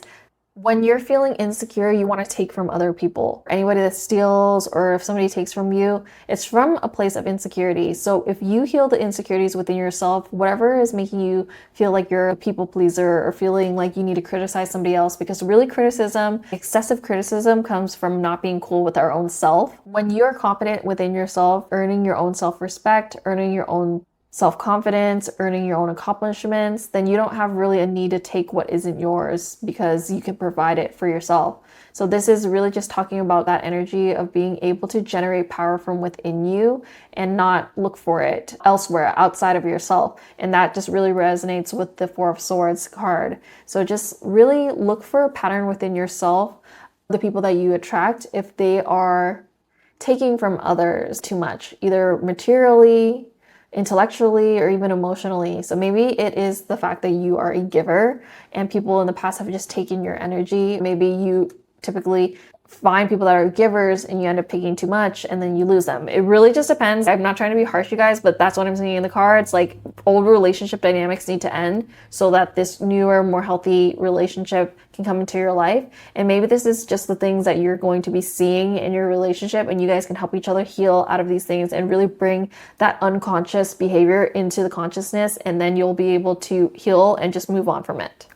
when you're feeling insecure, you want to take from other people. Anybody that steals, or if somebody takes from you, it's from a place of insecurity. So if you heal the insecurities within yourself, whatever is making you feel like you're a people pleaser or feeling like you need to criticize somebody else, because really criticism, excessive criticism, comes from not being cool with our own self. When you're confident within yourself, earning your own self-respect, earning your own self-confidence, earning your own accomplishments, then you don't have really a need to take what isn't yours, because you can provide it for yourself. So this is really just talking about that energy of being able to generate power from within you and not look for it elsewhere outside of yourself. And that just really resonates with the Four of Swords card. So just really look for a pattern within yourself, the people that you attract, if they are taking from others too much, either materially, intellectually, or even emotionally. So maybe it is the fact that you are a giver and people in the past have just taken your energy. Maybe you typically find people that are givers and you end up taking too much and then you lose them. It really just depends. I'm not trying to be harsh, you guys, but that's what I'm seeing in the cards. Like, old relationship dynamics need to end so that this newer, more healthy relationship can come into your life. And maybe this is just the things that you're going to be seeing in your relationship, and you guys can help each other heal out of these things and really bring that unconscious behavior into the consciousness, and then you'll be able to heal and just move on from it.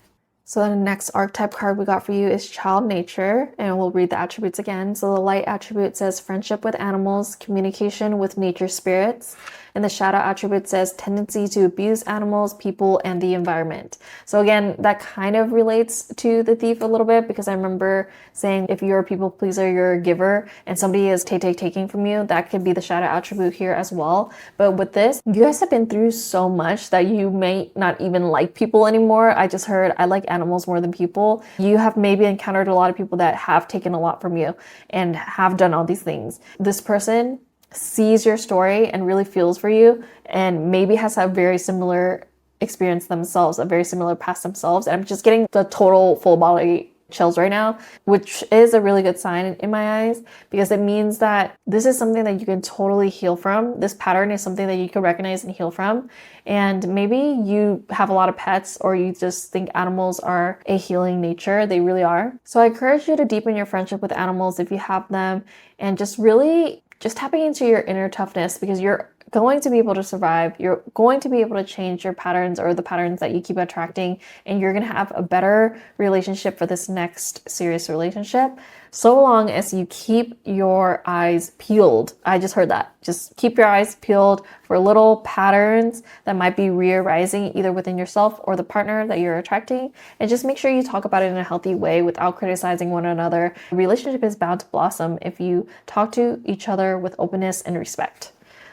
So the next archetype card we got for you is Child Nature, and we'll read the attributes again. So the light attribute says friendship with animals, communication with nature spirits, and the shadow attribute says tendency to abuse animals, people, and the environment. So again, that kind of relates to the thief a little bit, because I remember saying if you're a people pleaser, you're a giver, and somebody is taking from you, that could be the shadow attribute here as well. But with this, you guys have been through so much that you may not even like people anymore. I just heard I like animals more than people. You have maybe encountered a lot of people that have taken a lot from you and have done all these things. This person sees your story and really feels for you, and maybe has a very similar experience themselves, a very similar past themselves. And I'm just getting the total full body chills right now, which is a really good sign in my eyes, because it means that this is something that you can totally heal from. This pattern is something that you can recognize and heal from. And maybe you have a lot of pets, or you just think animals are a healing nature. They really are. So I encourage you to deepen your friendship with animals if you have them, and just really just tapping into your inner toughness, because you're going to be able to survive. You're going to be able to change your patterns, or the patterns that you keep attracting, and you're going to have a better relationship for this next serious relationship, so long as you keep your eyes peeled. I just heard that. Just keep your eyes peeled for little patterns that might be re-arising either within yourself or the partner that you're attracting, and just make sure you talk about it in a healthy way without criticizing one another. A relationship is bound to blossom if you talk to each other with openness and respect.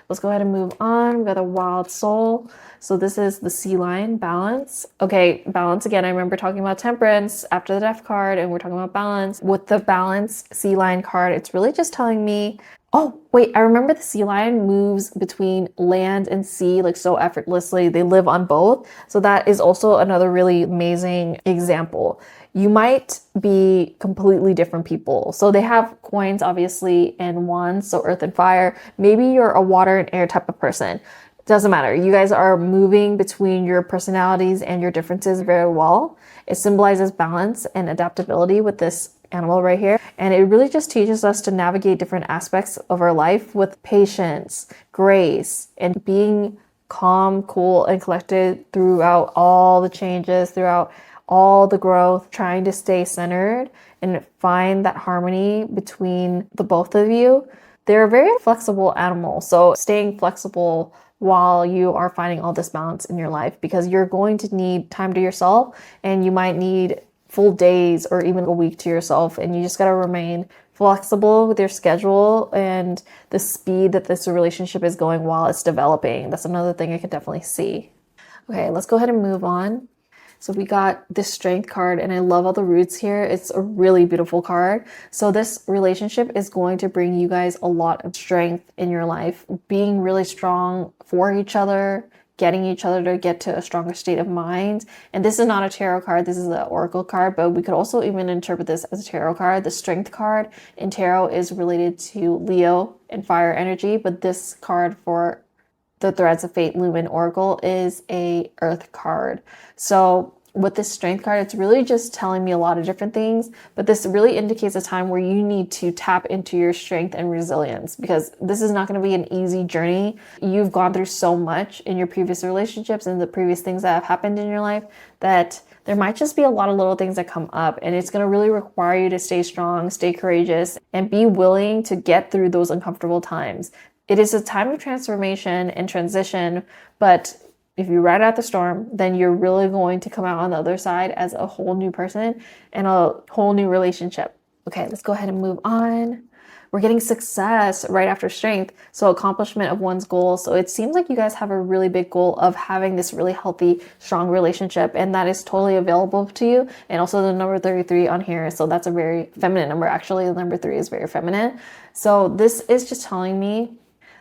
Let's go ahead and move on. We got a wild soul. So this is the sea lion, balance. Okay, balance again. I remember talking about temperance after the death card, and we're talking about balance. With the balance sea lion card, it's really just telling me, oh, wait, I remember the sea lion moves between land and sea like so effortlessly. They live on both. So that is also another really amazing example. You might be completely different people. So they have coins, obviously, and wands, so earth and fire. Maybe you're a water and air type of person. Doesn't matter. You guys are moving between your personalities and your differences very well. It symbolizes balance and adaptability with this animal right here. And it really just teaches us to navigate different aspects of our life with patience, grace, and being calm, cool, and collected throughout all the changes, throughout all the growth, trying to stay centered and find that harmony between the both of you. They're a very flexible animal. So staying flexible while you are finding all this balance in your life, because you're going to need time to yourself, and you might need full days or even a week to yourself. And you just got to remain flexible with your schedule and the speed that this relationship is going while it's developing. That's another thing I could definitely see. Okay, let's go ahead and move on. So we got this strength card, and I love all the roots here. It's a really beautiful card. So this relationship is going to bring you guys a lot of strength in your life, being really strong for each other, getting each other to get to a stronger state of mind. And this is not a tarot card, this is an oracle card, but we could also even interpret this as a tarot card. The strength card in tarot is related to Leo and fire energy, but this card for the Threads of Fate Lumen Oracle is a earth card. So with this strength card, it's really just telling me a lot of different things, but this really indicates a time where you need to tap into your strength and resilience, because this is not going to be an easy journey. You've gone through so much in your previous relationships and the previous things that have happened in your life that there might just be a lot of little things that come up, and it's going to really require you to stay strong, stay courageous, and be willing to get through those uncomfortable times. It is a time of transformation and transition, but if you ride out the storm, then you're really going to come out on the other side as a whole new person and a whole new relationship. Okay, let's go ahead and move on. We're getting success right after strength, so accomplishment of one's goal. So it seems like you guys have a really big goal of having this really healthy, strong relationship, and that is totally available to you. And also the number 33 on here, so that's a very feminine number. Actually, the number 3 is very feminine. So this is just telling me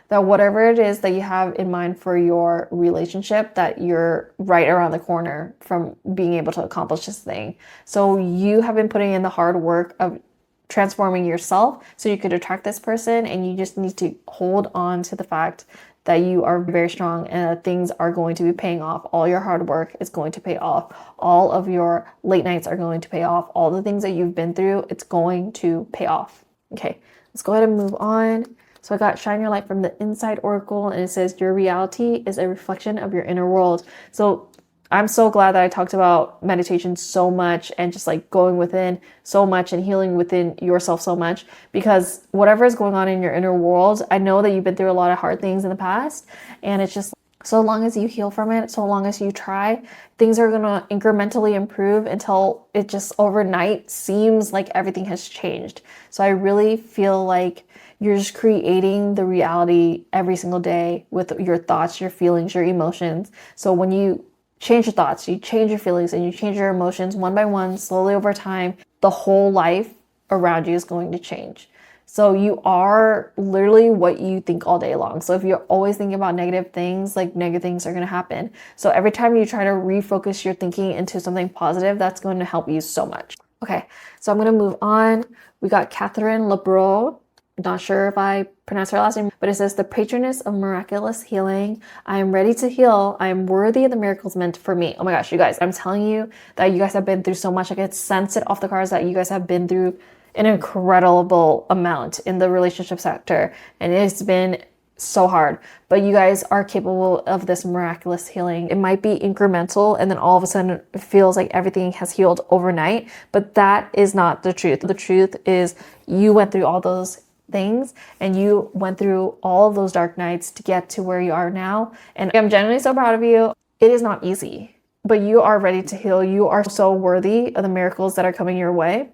that whatever it is that you have in mind for your relationship, that you're right around the corner from being able to accomplish this thing. So you have been putting in the hard work of transforming yourself so you could attract this person, and you just need to hold on to the fact that you are very strong and that things are going to be paying off. All your hard work is going to pay off. All of your late nights are going to pay off. All the things that you've been through, it's going to pay off. Okay, let's go ahead and move on. So I got Shine Your Light from the Inside Oracle, and it says your reality is a reflection of your inner world. So I'm so glad that I talked about meditation so much and just like going within so much and healing within yourself so much, because whatever is going on in your inner world, I know that you've been through a lot of hard things in the past, and it's just so long as you heal from it, so long as you try, things are going to incrementally improve until it just overnight seems like everything has changed. So I really feel like you're just creating the reality every single day with your thoughts, your feelings, your emotions. So when you change your thoughts, you change your feelings, and you change your emotions one by one, slowly over time, the whole life around you is going to change. So you are literally what you think all day long. So if you're always thinking about negative things, like negative things are going to happen. So every time you try to refocus your thinking into something positive, that's going to help you so much. Okay, so I'm going to move on. We got Catherine Lebreau. Not sure if I pronounced her last name, but it says, the patroness of miraculous healing. I am ready to heal. I am worthy of the miracles meant for me. Oh my gosh, you guys, I'm telling you that you guys have been through so much. I could sense it off the cards that you guys have been through an incredible amount in the relationship sector. And it's been so hard, but you guys are capable of this miraculous healing. It might be incremental, and then all of a sudden it feels like everything has healed overnight, but that is not the truth. The truth is you went through all those things, and you went through all of those dark nights to get to where you are now. And I'm genuinely so proud of you. It is not easy, but you are ready to heal. You are so worthy of the miracles that are coming your way.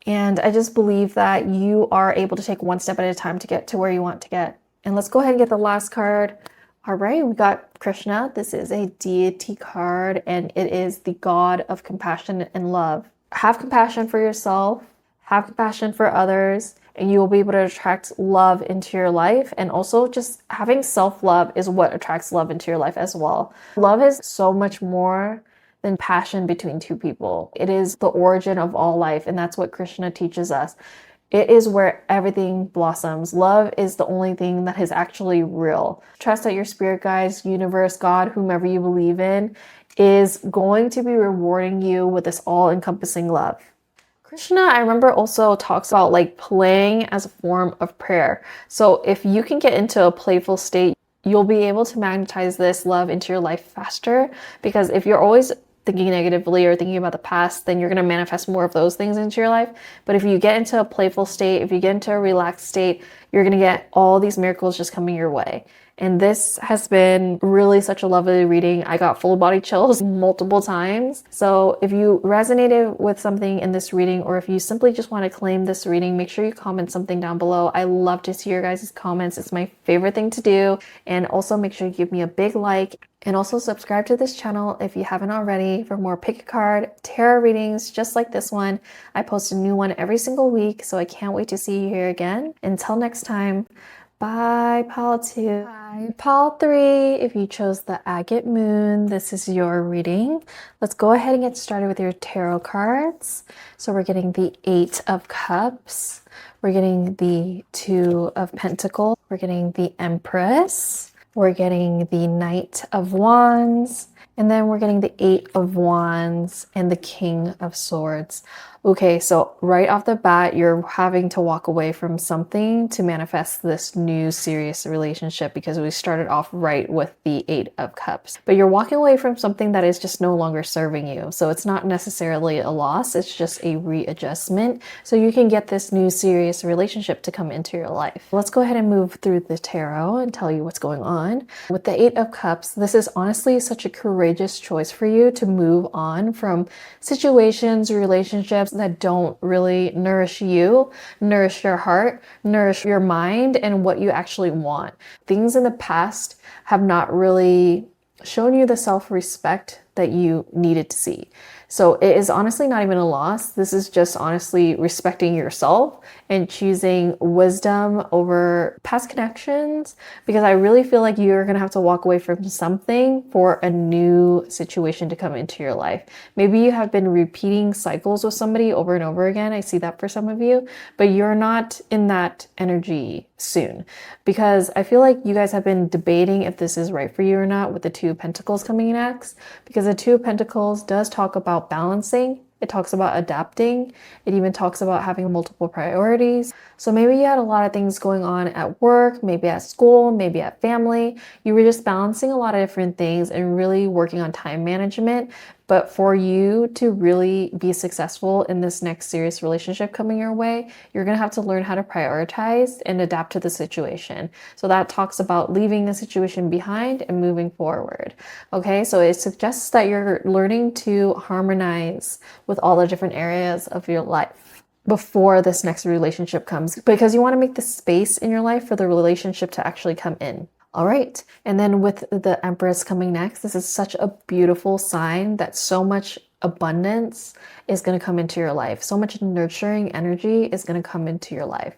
And I just believe that you are able to take one step at a time to get to where you want to get. And let's go ahead and get the last card. All right, we got Krishna. This is a deity card, and it is the god of compassion and love. Have compassion for yourself, have compassion for others, and you will be able to attract love into your life. And also just having self-love is what attracts love into your life as well. Love is so much more than passion between two people. It is the origin of all life, and that's what Krishna teaches us. It is where everything blossoms. Love is the only thing that is actually real. Trust that your spirit guides, universe, God, whomever you believe in, is going to be rewarding you with this all-encompassing love. Krishna, I remember, also talks about like playing as a form of prayer. So if you can get into a playful state, you'll be able to magnetize this love into your life faster, because if you're always thinking negatively or thinking about the past, then you're going to manifest more of those things into your life. But if you get into a playful state, if you get into a relaxed state, you're going to get all these miracles just coming your way. And this has been really such a lovely reading. I got full body chills multiple times. So if you resonated with something in this reading, or if you simply just want to claim this reading, make sure you comment something down below. I love to see your guys' comments. It's my favorite thing to do. And also make sure you give me a big like, and also subscribe to this channel if you haven't already for more pick a card tarot readings just like this one. I post a new one every single week, so I can't wait to see you here again. Until next time, bye, Pile 2. Bye, Pile 3. If you chose the Agate Moon, this is your reading. Let's go ahead and get started with your tarot cards. So we're getting the 8 of Cups. We're getting the 2 of Pentacles. We're getting the Empress. We're getting the Knight of Wands, and then we're getting the 8 of Wands and the King of Swords. Okay, so right off the bat, you're having to walk away from something to manifest this new serious relationship, because we started off right with the 8 of Cups. But you're walking away from something that is just no longer serving you. So it's not necessarily a loss, it's just a readjustment. So you can get this new serious relationship to come into your life. Let's go ahead and move through the tarot and tell you what's going on. With the 8 of Cups, this is honestly such a courageous choice for you to move on from situations, relationships that don't really nourish you, nourish your heart, nourish your mind, and what you actually want. Things in the past have not really shown you the self-respect that you needed to see. So it is honestly not even a loss. This is just honestly respecting yourself and choosing wisdom over past connections, because I really feel like you're going to have to walk away from something for a new situation to come into your life. Maybe you have been repeating cycles with somebody over and over again. I see that for some of you, but you're not in that energy soon, because I feel like you guys have been debating if this is right for you or not with the 2 of Pentacles coming in next, because the 2 of Pentacles does talk about balancing It talks about adapting. It even talks about having multiple priorities. So maybe you had a lot of things going on at work, maybe at school, maybe at family. You were just balancing a lot of different things and really working on time management. But for you to really be successful in this next serious relationship coming your way, you're going to have to learn how to prioritize and adapt to the situation. So that talks about leaving the situation behind and moving forward. Okay, so it suggests that you're learning to harmonize with all the different areas of your life before this next relationship comes, because you want to make the space in your life for the relationship to actually come in. All right, and then with the Empress coming next, this is such a beautiful sign that so much abundance is going to come into your life. So much nurturing energy is going to come into your life.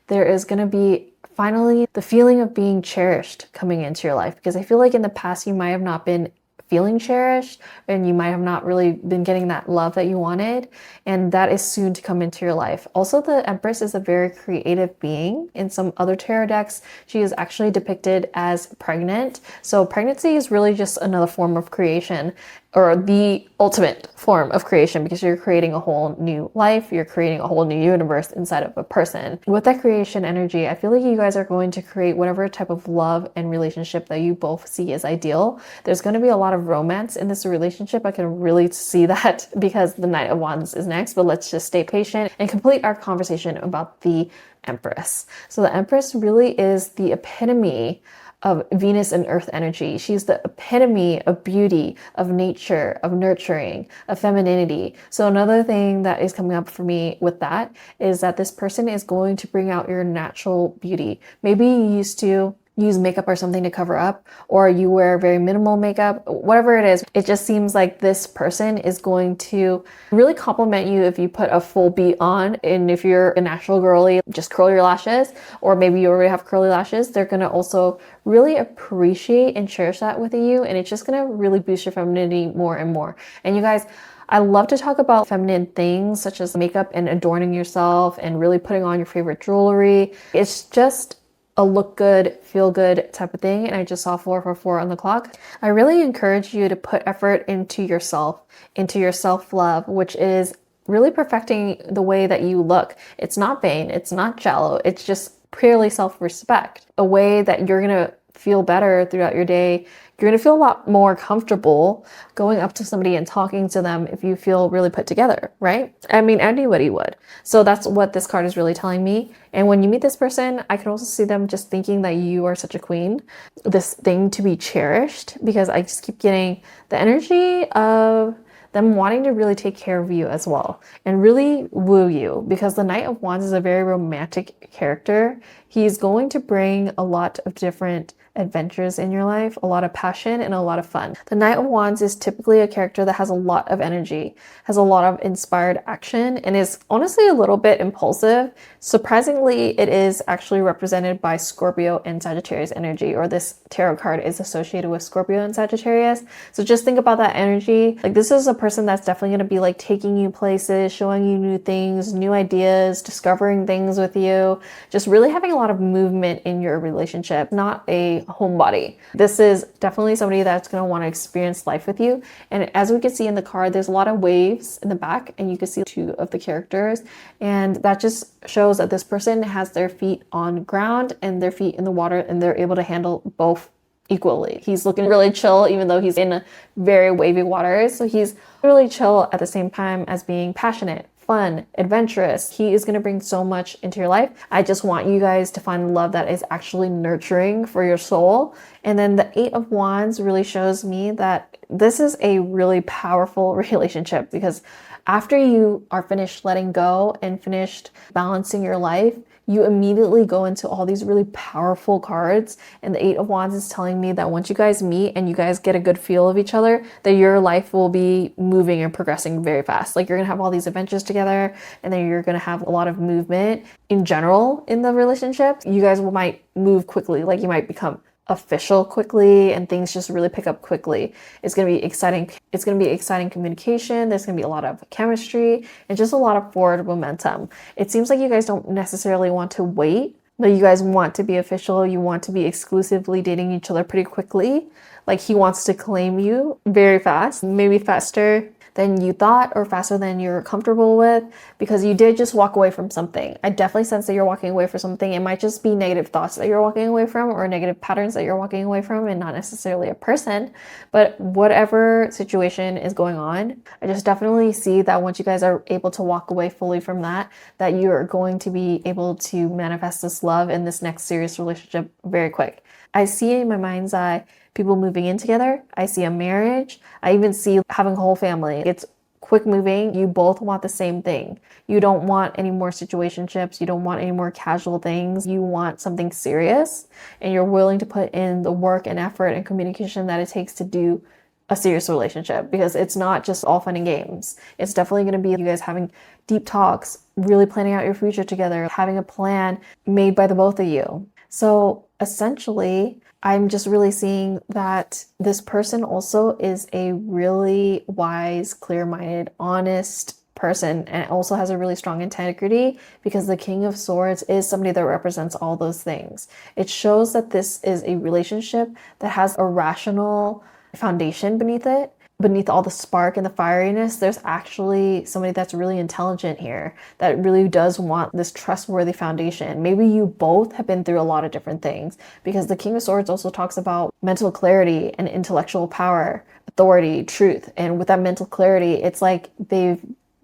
There is going to be finally the feeling of being cherished coming into your life, because I feel like in the past you might have not been feeling cherished and you might have not really been getting that love that you wanted, and that is soon to come into your life. Also, the Empress is a very creative being. In some other tarot decks, she is actually depicted as pregnant. So pregnancy is really just another form of creation, or the ultimate form of creation, because you're creating a whole new life, you're creating a whole new universe inside of a person. With that creation energy, I feel like you guys are going to create whatever type of love and relationship that you both see as ideal. There's going to be a lot of romance in this relationship. I can really see that because the Knight of Wands is next, but let's just stay patient and complete our conversation about the Empress. So the Empress really is the epitome of Venus and Earth energy. She's the epitome of beauty, of nature, of nurturing, of femininity. So another thing that is coming up for me with that is that this person is going to bring out your natural beauty. Maybe you used to use makeup or something to cover up, or you wear very minimal makeup, whatever it is. It just seems like this person is going to really compliment you if you put a full beat on. And if you're a natural girly, just curl your lashes, or maybe you already have curly lashes, they're going to also really appreciate and cherish that within you. And it's just going to really boost your femininity more and more. And you guys, I love to talk about feminine things such as makeup and adorning yourself and really putting on your favorite jewelry. It's just a look good, feel good type of thing. And I just saw 444 on the clock. I really encourage you to put effort into yourself, into your self-love, which is really perfecting the way that you look. It's not vain, it's not shallow, it's just purely self-respect. A way that you're gonna feel better throughout your day. You're going to feel a lot more comfortable going up to somebody and talking to them if you feel really put together, right? I mean, anybody would. So that's what this card is really telling me. And when you meet this person, I can also see them just thinking that you are such a queen, this thing to be cherished, because I just keep getting the energy of them wanting to really take care of you as well and really woo you, because the Knight of Wands is a very romantic character. He's going to bring a lot of different adventures in your life, a lot of passion and a lot of fun. The Knight of Wands is typically a character that has a lot of energy, has a lot of inspired action, and is honestly a little bit impulsive. Surprisingly, it is actually represented by Scorpio and Sagittarius energy, or this tarot card is associated with Scorpio and Sagittarius. So just think about that energy. Like, this is a person that's definitely going to be like taking you places, showing you new things, new ideas, discovering things with you, just really having a lot of movement in your relationship, not a homebody. This is definitely somebody that's going to want to experience life with you. And as we can see in the card, there's a lot of waves in the back, and you can see two of the characters. And that just shows that this person has their feet on ground and their feet in the water, and they're able to handle both equally. He's looking really chill, even though he's in very wavy waters. So he's really chill at the same time as being passionate, fun, adventurous. He is going to bring so much into your life. I just want you guys to find love that is actually nurturing for your soul. And then the Eight of Wands really shows me that this is a really powerful relationship, because after you are finished letting go and finished balancing your life, you immediately go into all these really powerful cards. And the Eight of Wands is telling me that once you guys meet and you guys get a good feel of each other, that your life will be moving and progressing very fast. Like, you're gonna have all these adventures together, and then you're gonna have a lot of movement in general in the relationship. You guys might move quickly, like you might become official quickly, and things just really pick up quickly. It's going to be exciting. It's going to be exciting communication. There's going to be a lot of chemistry and just a lot of forward momentum. It seems like you guys don't necessarily want to wait, but you guys want to be official. You want to be exclusively dating each other pretty quickly. Like, he wants to claim you very fast, maybe faster than you thought or faster than you're comfortable with, because you did just walk away from something. I definitely sense that you're walking away from something. It might just be negative thoughts that you're walking away from or negative patterns that you're walking away from, and not necessarily a person. But whatever situation is going on, I just definitely see that once you guys are able to walk away fully from that, that you're going to be able to manifest this love in this next serious relationship very quick. I see in my mind's eye people moving in together. I see a marriage. I even see having a whole family. It's quick moving. You both want the same thing. You don't want any more situationships. You don't want any more casual things. You want something serious, and you're willing to put in the work and effort and communication that it takes to do a serious relationship, because it's not just all fun and games. It's definitely going to be you guys having deep talks, really planning out your future together, having a plan made by the both of you. So essentially, I'm just really seeing that this person also is a really wise, clear-minded, honest person, and also has a really strong integrity, because the King of Swords is somebody that represents all those things. It shows that this is a relationship that has a rational foundation beneath it. Beneath all the spark and the fieriness, there's actually somebody that's really intelligent here, that really does want this trustworthy foundation. Maybe you both have been through a lot of different things, because the King of Swords also talks about mental clarity and intellectual power, authority, truth. And with that mental clarity, it's like they've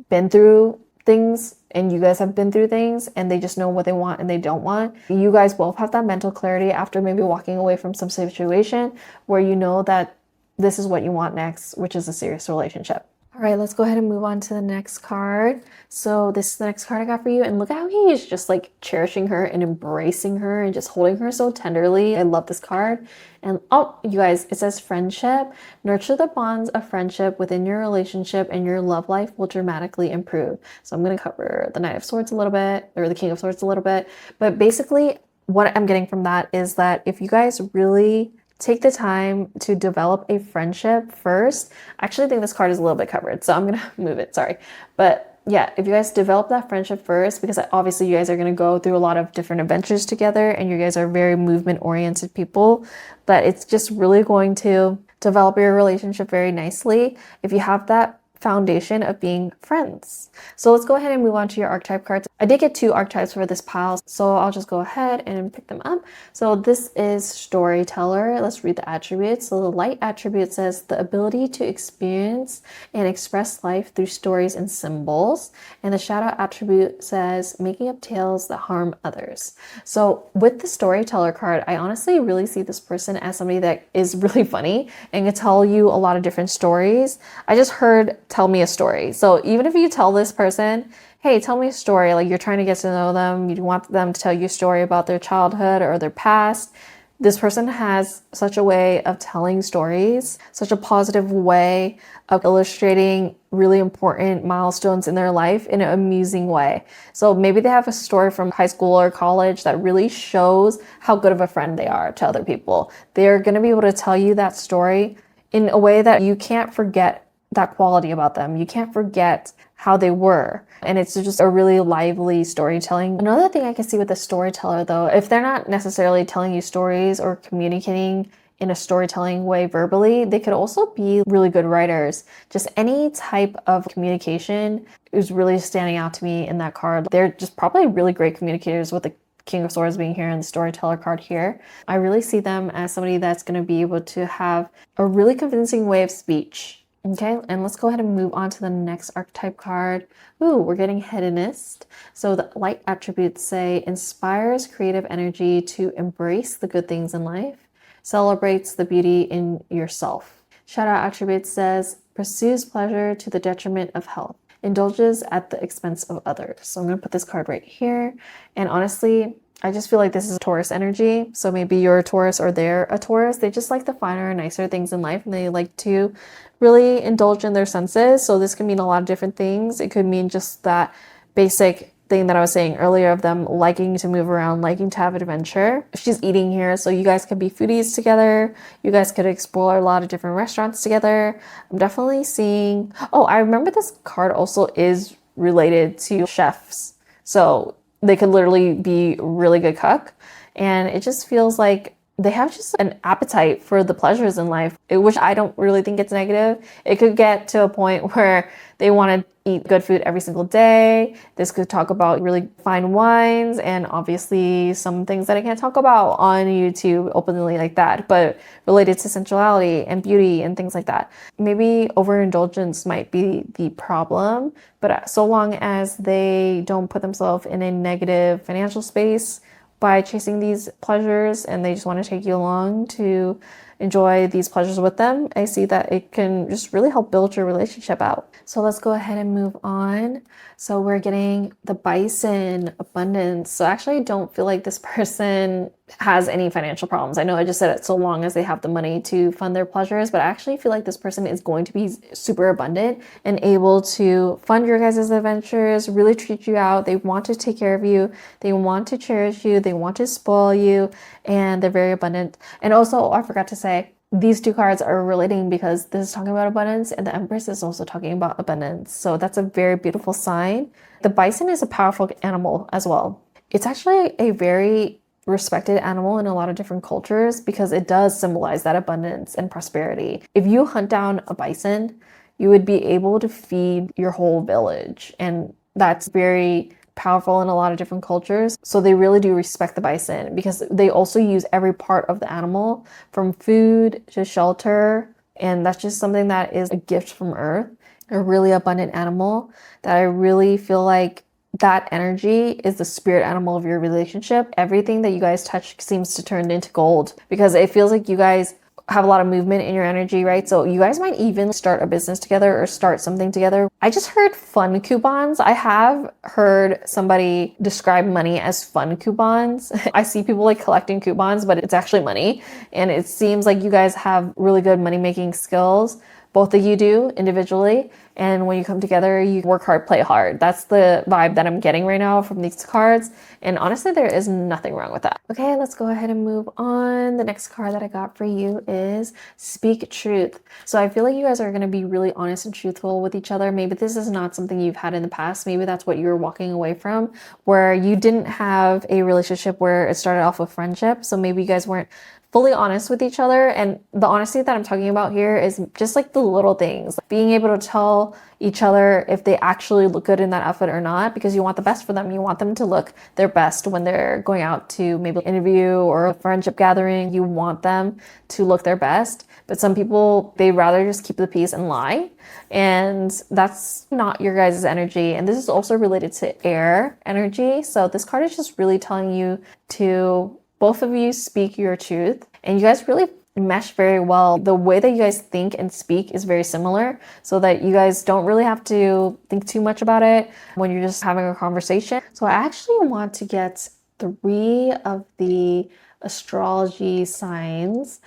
been through things, and you guys have been through things, and they just know what they want and they don't want. You guys both have that mental clarity after maybe walking away from some situation where you know that this is what you want next, which is a serious relationship. All right, let's go ahead and move on to the next card. So this is the next card I got for you, and look how he is just like cherishing her and embracing her and just holding her so tenderly. I love this card. And oh, you guys, it says friendship. Nurture the bonds of friendship within your relationship, and your love life will dramatically improve. So I'm going to cover the Knight of Swords a little bit, or the King of Swords a little bit. But basically, what I'm getting from that is that if you guys really take the time to develop a friendship first. I actually think this card is a little bit covered, so I'm going to move it, sorry. But yeah, if you guys develop that friendship first, because obviously you guys are going to go through a lot of different adventures together, and you guys are very movement-oriented people, but it's just really going to develop your relationship very nicely if you have that foundation of being friends. So let's go ahead and move on to your archetype cards. I did get 2 archetypes for this pile, so I'll just go ahead and pick them up. So this is Storyteller. Let's read the attributes. So the light attribute says the ability to experience and express life through stories and symbols. And the shadow attribute says making up tales that harm others. So with the Storyteller card, I honestly really see this person as somebody that is really funny and can tell you a lot of different stories. I just heard tell me a story. So even if you tell this person, hey, tell me a story, like you're trying to get to know them, you want them to tell you a story about their childhood or their past, this person has such a way of telling stories, such a positive way of illustrating really important milestones in their life in an amusing way. So maybe they have a story from high school or college that really shows how good of a friend they are to other people. They're going to be able to tell you that story in a way that you can't forget that quality about them. You can't forget how they were. And it's just a really lively storytelling. Another thing I can see with a storyteller though, if they're not necessarily telling you stories or communicating in a storytelling way verbally, they could also be really good writers. Just any type of communication is really standing out to me in that card. They're just probably really great communicators with the King of Swords being here and the Storyteller card here. I really see them as somebody that's going to be able to have a really convincing way of speech. Okay, and let's go ahead and move on to the next archetype card. Ooh, we're getting Hedonist. So the light attributes say inspires creative energy to embrace the good things in life, celebrates the beauty in yourself. Shadow attributes says pursues pleasure to the detriment of health, indulges at the expense of others. So I'm going to put this card right here. And honestly, I just feel like this is a Taurus energy. So maybe you're a Taurus or they're a Taurus. They just like the finer and nicer things in life, and they like to really indulge in their senses. So this can mean a lot of different things. It could mean just that basic thing that I was saying earlier of them liking to move around, liking to have adventure. She's eating here, so you guys could be foodies together. You guys could explore a lot of different restaurants together. I'm definitely seeing... Oh, I remember this card also is related to chefs. So they could literally be really good cook. And it just feels like they have just an appetite for the pleasures in life, which I don't really think it's negative. It could get to a point where they want to eat good food every single day. This could talk about really fine wines and obviously some things that I can't talk about on YouTube openly like that, but related to sensuality and beauty and things like that. Maybe overindulgence might be the problem, but so long as they don't put themselves in a negative financial space by chasing these pleasures and they just want to take you along to enjoy these pleasures with them, I see that it can just really help build your relationship out. So let's go ahead and move on. So we're getting the bison, abundance. So actually I don't feel like this person has any financial problems. I know I just said it, so long as they have the money to fund their pleasures, but I actually feel like this person is going to be super abundant and able to fund your guys' adventures, really treat you out. They want to take care of you. They want to cherish you. They want to spoil you, and they're very abundant. And also, I forgot to say, these two cards are relating because this is talking about abundance and the Empress is also talking about abundance. So that's a very beautiful sign. The bison is a powerful animal as well. It's actually a very respected animal in a lot of different cultures because it does symbolize that abundance and prosperity. If you hunt down a bison, you would be able to feed your whole village, and that's very powerful in a lot of different cultures. So they really do respect the bison because they also use every part of the animal from food to shelter. And that's just something that is a gift from Earth, a really abundant animal that I really feel like that energy is the spirit animal of your relationship. Everything that you guys touch seems to turn into gold because it feels like you guys have a lot of movement in your energy, right? So you guys might even start a business together or start something together. I just heard fun coupons. I have heard somebody describe money as fun coupons. I see people like collecting coupons, but it's actually money. And it seems like you guys have really good money making skills. Both of you do individually. And when you come together, you work hard, play hard. That's the vibe that I'm getting right now from these cards. And honestly, there is nothing wrong with that. Okay, let's go ahead and move on. The next card that I got for you is Speak Truth. So I feel like you guys are going to be really honest and truthful with each other. Maybe this is not something you've had in the past. Maybe that's what you were walking away from, where you didn't have a relationship where it started off with friendship. So maybe you guys weren't fully honest with each other. And the honesty that I'm talking about here is just like the little things, like being able to tell each other if they actually look good in that outfit or not, because you want the best for them. You want them to look their best when they're going out to maybe an interview or a friendship gathering. You want them to look their best. But some people, they'd rather just keep the peace and lie. And that's not your guys' energy. And this is also related to air energy. So this card is just really telling you to both of you speak your truth, and you guys really mesh very well. The way that you guys think and speak is very similar, so that you guys don't really have to think too much about it when you're just having a conversation. So I actually want to get 3 of the astrology signs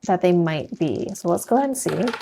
that they might be. So let's go ahead and see.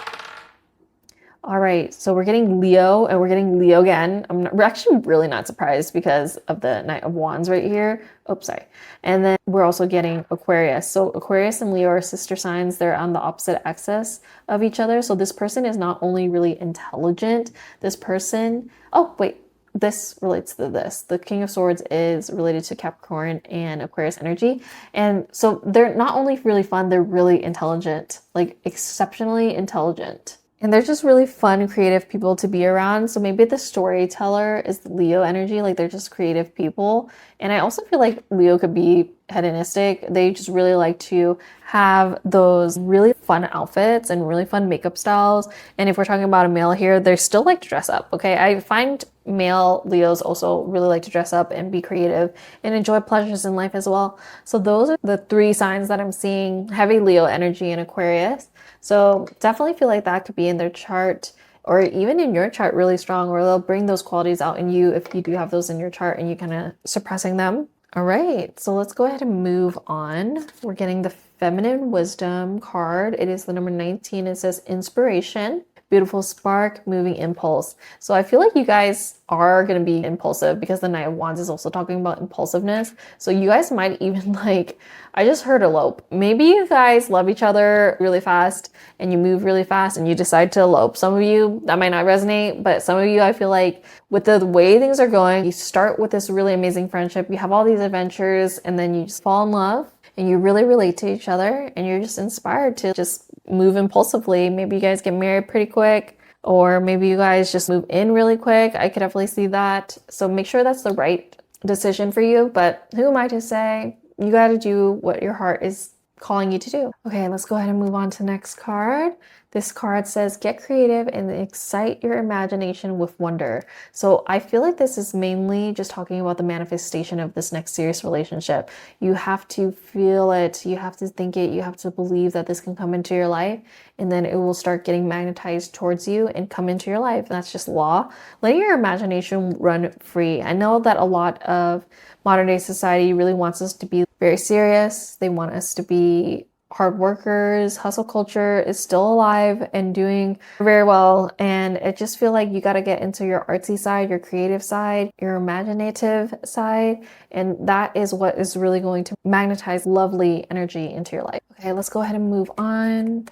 All right, so we're getting Leo and we're getting Leo again. We're actually really not surprised because of the Knight of Wands right here. Oops, sorry. And then we're also getting Aquarius. So Aquarius and Leo are sister signs. They're on the opposite axis of each other. So this person is not only really intelligent, this person, oh, wait, this relates to this. The King of Swords is related to Capricorn and Aquarius energy. And so they're not only really fun, they're really intelligent, like exceptionally intelligent. And they're just really fun, creative people to be around. So maybe the storyteller is the Leo energy, like they're just creative people. And I also feel like Leo could be hedonistic. They just really like to have those really fun outfits and really fun makeup styles. And if we're talking about a male here, they still like to dress up, okay? I find male Leos also really like to dress up and be creative and enjoy pleasures in life as well. So those are the 3 signs that I'm seeing: heavy Leo energy in Aquarius. So definitely feel like that could be in their chart, or even in your chart really strong, where they'll bring those qualities out in you if you do have those in your chart and you kind of suppressing them. All right, so let's go ahead and move on. We're getting the Feminine Wisdom card. It is the number 19. It says inspiration, beautiful spark, moving impulse. So I feel like you guys are going to be impulsive because the Knight of Wands is also talking about impulsiveness. So you guys might even like, I just heard elope. Maybe you guys love each other really fast and you move really fast and you decide to elope. Some of you, that might not resonate, but some of you, I feel like with the way things are going, you start with this really amazing friendship, you have all these adventures, and then you just fall in love. and you really relate to each other and you're just inspired to just move impulsively. Maybe you guys get married pretty quick, or maybe you guys just move in really quick. I could definitely see that. So make sure that's the right decision for you. But who am I to say? You got to do what your heart is calling you to do. Okay, let's go ahead and move on to the next card. This card says, get creative and excite your imagination with wonder. So I feel like this is mainly just talking about the manifestation of this next serious relationship. You have to feel it, you have to think it, you have to believe that this can come into your life, and then it will start getting magnetized towards you and come into your life. That's just law. Let your imagination run free. I know that a lot of modern day society really wants us to be very serious. They want us to be hard workers. Hustle culture is still alive and doing very well. And I just feel like you got to get into your artsy side, your creative side, your imaginative side. And that is what is really going to magnetize lovely energy into your life. Okay, let's go ahead and move on.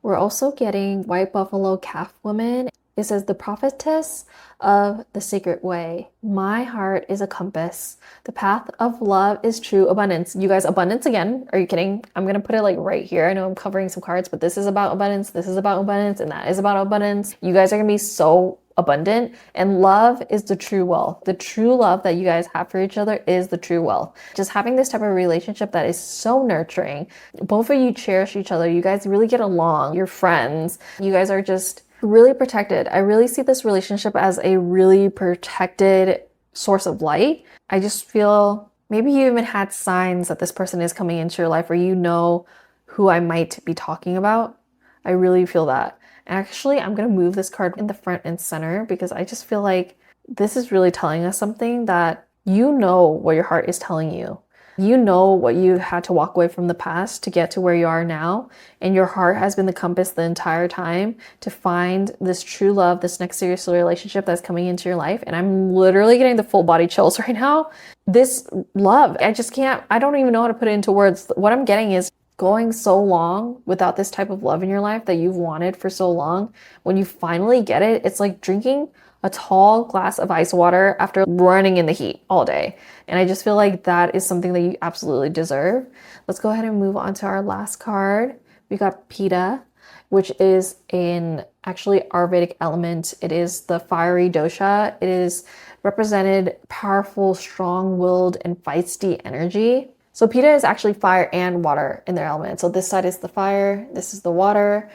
We're also getting White Buffalo Calf Woman. It says, the prophetess of the sacred way. My heart is a compass. The path of love is true abundance. You guys, abundance again. Are you kidding? I'm going to put it like right here. I know I'm covering some cards, but this is about abundance. This is about abundance. And that is about abundance. You guys are going to be so abundant, and love is the true wealth. The true love that you guys have for each other is the true wealth. Just having this type of relationship that is so nurturing. Both of you cherish each other. You guys really get along. You're friends. You guys are just really protected. I really see this relationship as a really protected source of light. I just feel maybe you even had signs that this person is coming into your life, or you know who I might be talking about. I really feel that. Actually, I'm going to move this card in the front and center because I just feel like this is really telling us something that you know what your heart is telling you. You know what you had to walk away from the past to get to where you are now. And your heart has been the compass the entire time to find this true love, this next serious relationship that's coming into your life. And I'm literally getting the full body chills right now. This love, I don't even know how to put it into words. What I'm getting is going so long without this type of love in your life that you've wanted for so long. When you finally get it, it's like drinking a tall glass of ice water after running in the heat all day. And I just feel like that is something that you absolutely deserve. Let's go ahead and move on to our last card. We got Pitta, which is actually Ayurvedic element. It is the fiery dosha. It is represented powerful, strong-willed, and feisty energy. So Pitta is actually fire and water in their element. So this side is the fire, this is the water.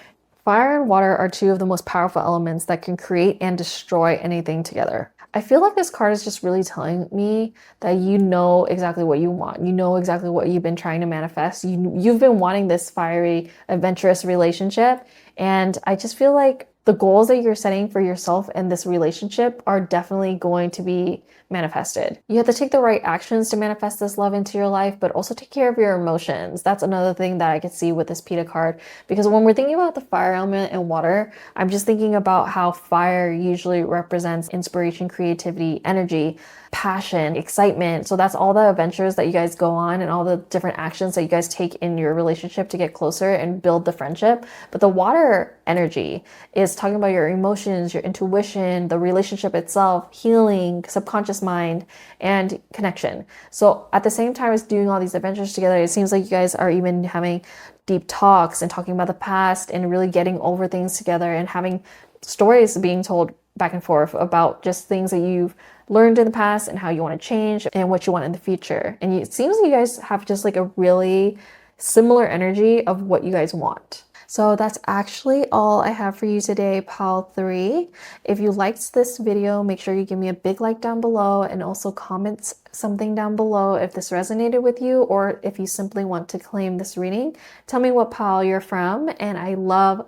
Fire and water are two of the most powerful elements that can create and destroy anything together. I feel like this card is just really telling me that you know exactly what you want. You know exactly what you've been trying to manifest. You've been wanting this fiery, adventurous relationship. And I just feel like the goals that you're setting for yourself and this relationship are definitely going to be manifested. You have to take the right actions to manifest this love into your life, but also take care of your emotions. That's another thing that I could see with this Pitta card, because when we're thinking about the fire element and water, I'm just thinking about how fire usually represents inspiration, creativity, energy, passion, excitement. So that's all the adventures that you guys go on and all the different actions that you guys take in your relationship to get closer and build the friendship. But the water energy is talking about your emotions, your intuition, the relationship itself, healing, subconscious mind, and connection. So at the same time as doing all these adventures together, it seems like you guys are even having deep talks and talking about the past and really getting over things together and having stories being told back and forth about just things that you've learned in the past and how you want to change and what you want in the future. And it seems like you guys have just like a really similar energy of what you guys want. So that's actually all I have for you today, Pile 3. If you liked this video, make sure you give me a big like down below and also comment something down below if this resonated with you, or if you simply want to claim this reading. Tell me what pile you're from, and I love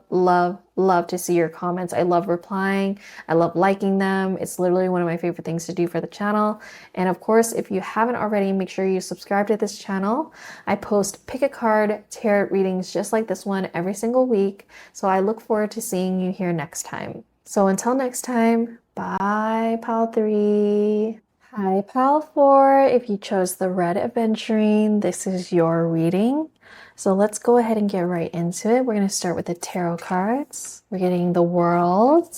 to see your comments. I love replying. I love liking them. It's literally one of my favorite things to do for the channel. And of course, if you haven't already, make sure you subscribe to this channel. I post pick a card tarot readings just like this one every single week. So I look forward to seeing you here next time. So until next time, bye, Pile 3. Hi, Pile 4. If you chose the red Aventurine, this is your reading. So let's go ahead and get right into it. We're going to start with the tarot cards. We're getting the World.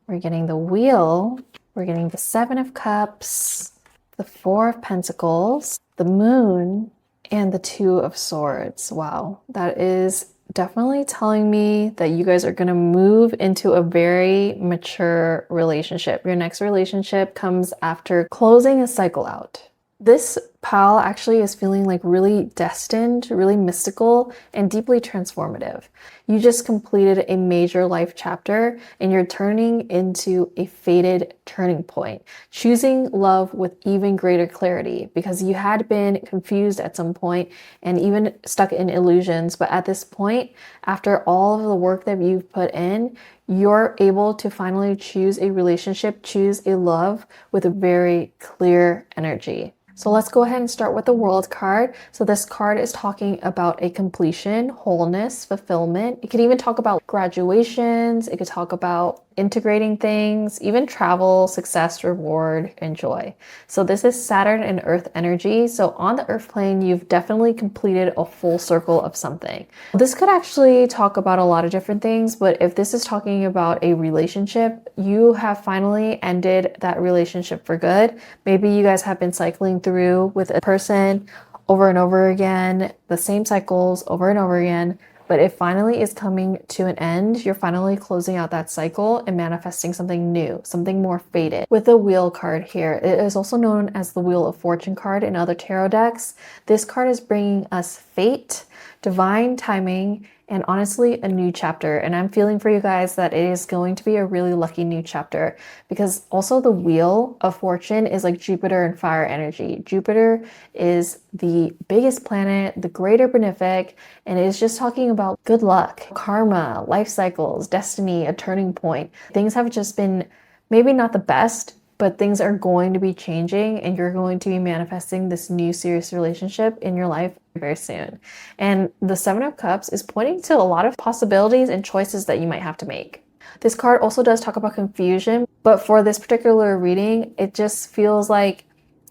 We're getting the Wheel. We're getting the Seven of Cups, the Four of Pentacles, the Moon, And the Two of Swords. Wow, that is definitely telling me that you guys are going to move into a very mature relationship. Your next relationship comes after closing a cycle out. This pal actually is feeling like really destined, really mystical, and deeply transformative. You just completed a major life chapter and you're turning into a fated turning point, choosing love with even greater clarity because you had been confused at some point and even stuck in illusions. But at this point, after all of the work that you've put in, you're able to finally choose a relationship, choose a love with a very clear energy. So let's go ahead and start with the World card. So this card is talking about a completion, wholeness, fulfillment. It could even talk about graduations. It could talk about integrating things, even travel, success, reward, and joy. So this is Saturn and Earth energy. So on the Earth plane, you've definitely completed a full circle of something. This could actually talk about a lot of different things, but if this is talking about a relationship, you have finally ended that relationship for good. Maybe you guys have been cycling through with a person over and over again, the same cycles over and over again, but it finally is coming to an end. You're finally closing out that cycle and manifesting something new, something more fated. With the Wheel card here, it is also known as the Wheel of Fortune card in other tarot decks. This card is bringing us fate, divine timing, and honestly, a new chapter. And I'm feeling for you guys that it is going to be a really lucky new chapter because also the Wheel of Fortune is like Jupiter and fire energy. Jupiter is the biggest planet, the greater benefic, and it is just talking about good luck, karma, life cycles, destiny, a turning point. Things have just been maybe not the best, but things are going to be changing and you're going to be manifesting this new serious relationship in your life very soon. And the Seven of Cups is pointing to a lot of possibilities and choices that you might have to make. This card also does talk about confusion, but for this particular reading, it just feels like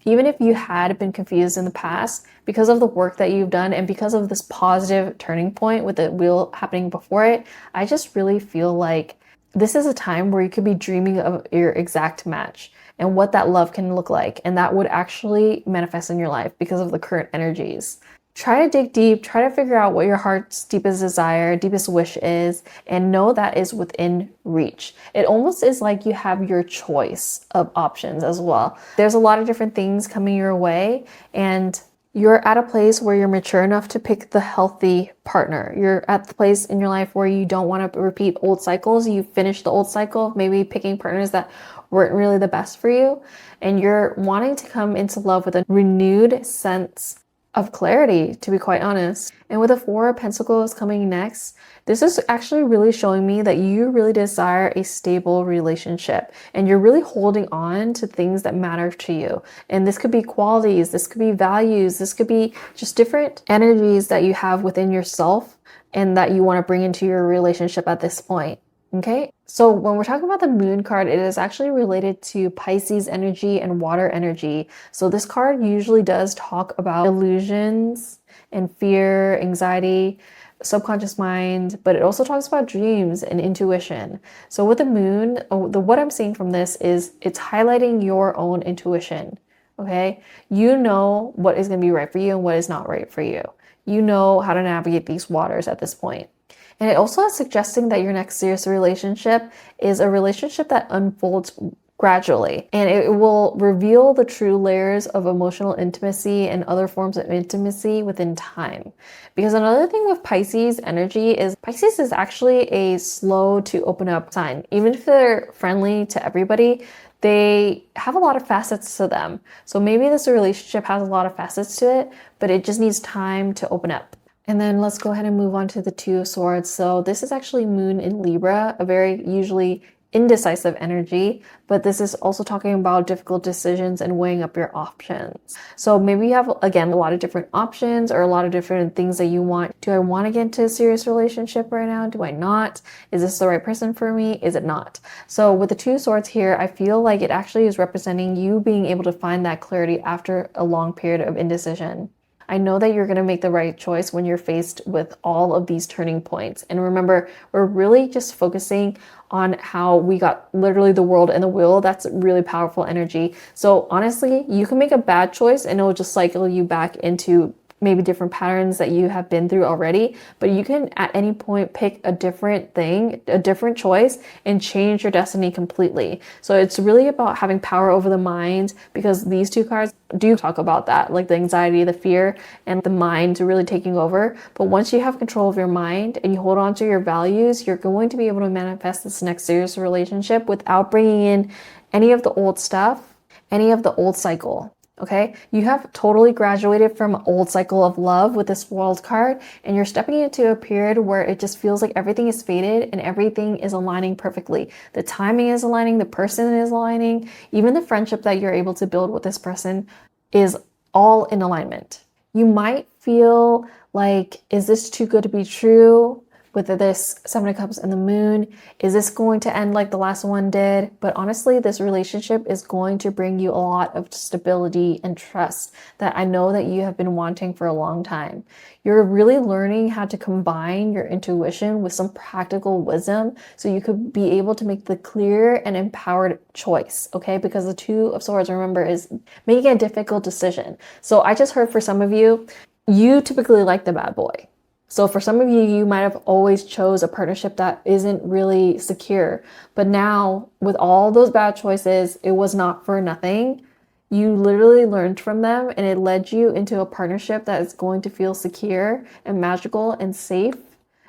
even if you had been confused in the past, because of the work that you've done and because of this positive turning point with the wheel happening before it, I just really feel like this is a time where you could be dreaming of your exact match and what that love can look like. And that would actually manifest in your life because of the current energies. Try to dig deep, try to figure out what your heart's deepest desire, deepest wish is, and know that is within reach. It almost is like you have your choice of options as well. There's a lot of different things coming your way, and you're at a place where you're mature enough to pick the healthy partner. You're at the place in your life where you don't want to repeat old cycles. You finished the old cycle, maybe picking partners that weren't really the best for you, and you're wanting to come into love with a renewed sense of clarity, to be quite honest. And with the Four of Pentacles coming next, this is actually really showing me that you really desire a stable relationship and you're really holding on to things that matter to you. And this could be qualities, this could be values, this could be just different energies that you have within yourself and that you want to bring into your relationship at this point. Okay, so when we're talking about the Moon card, it is actually related to Pisces energy and water energy. So this card usually does talk about illusions and fear, anxiety, subconscious mind, but it also talks about dreams and intuition. So with the Moon, what I'm seeing from this is it's highlighting your own intuition. Okay, you know what is going to be right for you and what is not right for you. You know how to navigate these waters at this point. And it also is suggesting that your next serious relationship is a relationship that unfolds gradually, and it will reveal the true layers of emotional intimacy and other forms of intimacy within time. Because another thing with Pisces energy is Pisces is actually a slow to open up sign. Even if they're friendly to everybody, they have a lot of facets to them. So maybe this relationship has a lot of facets to it, but it just needs time to open up. And then let's go ahead and move on to the Two of Swords. So this is actually Moon in Libra, a very usually indecisive energy, but this is also talking about difficult decisions and weighing up your options. So maybe you have, again, a lot of different options or a lot of different things that you want. Do I want to get into a serious relationship right now? Do I not? Is this the right person for me? Is it not? So with the Two of Swords here, I feel like it actually is representing you being able to find that clarity after a long period of indecision. I know that you're going to make the right choice when you're faced with all of these turning points. And remember, we're really just focusing on how we got literally the world and the wheel. That's really powerful energy. So honestly, you can make a bad choice and it'll just cycle you back into maybe different patterns that you have been through already, but you can at any point pick a different thing, a different choice, and change your destiny completely. So it's really about having power over the mind, because these two cards do talk about that, like the anxiety, the fear, and the mind really taking over. But once you have control of your mind and you hold on to your values, you're going to be able to manifest this next serious relationship without bringing in any of the old stuff, any of the old cycle. Okay, you have totally graduated from old cycle of love with this world card, and you're stepping into a period where it just feels like everything is faded and everything is aligning perfectly. The timing is aligning, the person is aligning, even the friendship that you're able to build with this person is all in alignment. You might feel like, is this too good to be true? With this Seven of Cups and the Moon, is this going to end like the last one did? But honestly, this relationship is going to bring you a lot of stability and trust that I know that you have been wanting for a long time. You're really learning how to combine your intuition with some practical wisdom so you could be able to make the clear and empowered choice, okay? Because the Two of Swords, remember, is making a difficult decision. So I just heard for some of you, you typically like the bad boy. So for some of you, you might have always chose a partnership that isn't really secure. But now with all those bad choices, it was not for nothing. You literally learned from them, and it led you into a partnership that is going to feel secure and magical and safe.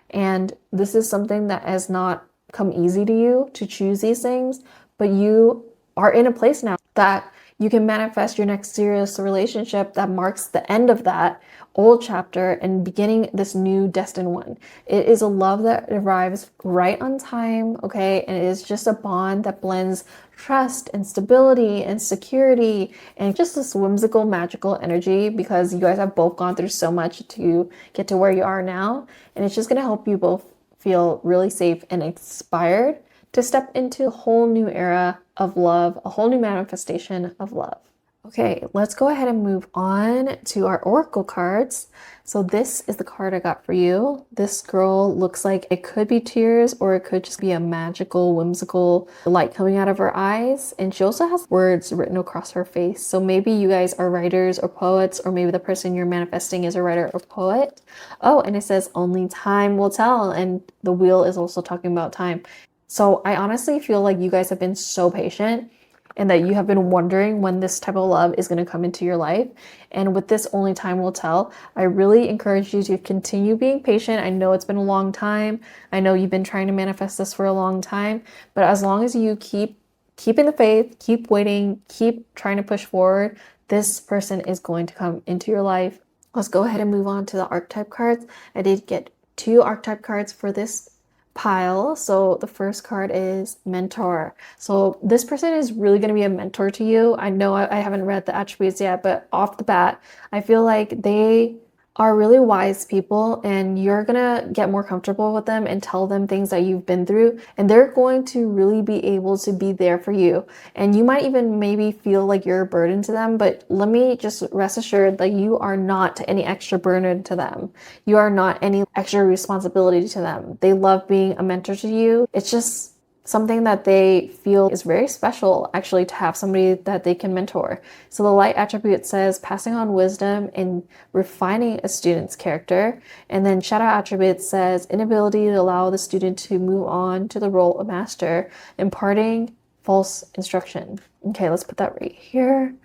And this is something that has not come easy to you to choose these things, but you are in a place now that you can manifest your next serious relationship that marks the end of that old chapter and beginning this new destined one. It is a love that arrives right on time, okay? And it is just a bond that blends trust and stability and security and just this whimsical, magical energy, because you guys have both gone through so much to get to where you are now. And it's just gonna help you both feel really safe and inspired to step into a whole new era of love, a whole new manifestation of love. Okay, let's go ahead and move on to our oracle cards. So this is the card I got for you. This girl looks like it could be tears, or it could just be a magical, whimsical light coming out of her eyes. And she also has words written across her face. So maybe you guys are writers or poets, or maybe the person you're manifesting is a writer or poet. Oh, and it says only time will tell. And the wheel is also talking about time. So I honestly feel like you guys have been so patient, and that you have been wondering when this type of love is going to come into your life. And with this only time will tell, I really encourage you to continue being patient. I know it's been a long time. I know you've been trying to manifest this for a long time, but as long as you keeping the faith, keep waiting, keep trying to push forward, this person is going to come into your life. Let's go ahead and move on to the archetype cards. I did get 2 archetype cards for this pile. So the first card is mentor. So this person is really going to be a mentor to you. I know I haven't read the attributes yet, but off the bat, I feel like they are really wise people, and you're gonna get more comfortable with them and tell them things that you've been through, and they're going to really be able to be there for you. And you might even maybe feel like you're a burden to them, but let me just rest assured that you are not any extra burden to them. You are not any extra responsibility to them. They love being a mentor to you. It's just something that they feel is very special, actually, to have somebody that they can mentor. So the light attribute says passing on wisdom and refining a student's character. And then shadow attribute says inability to allow the student to move on to the role of master, imparting false instruction. Okay, let's put that right here.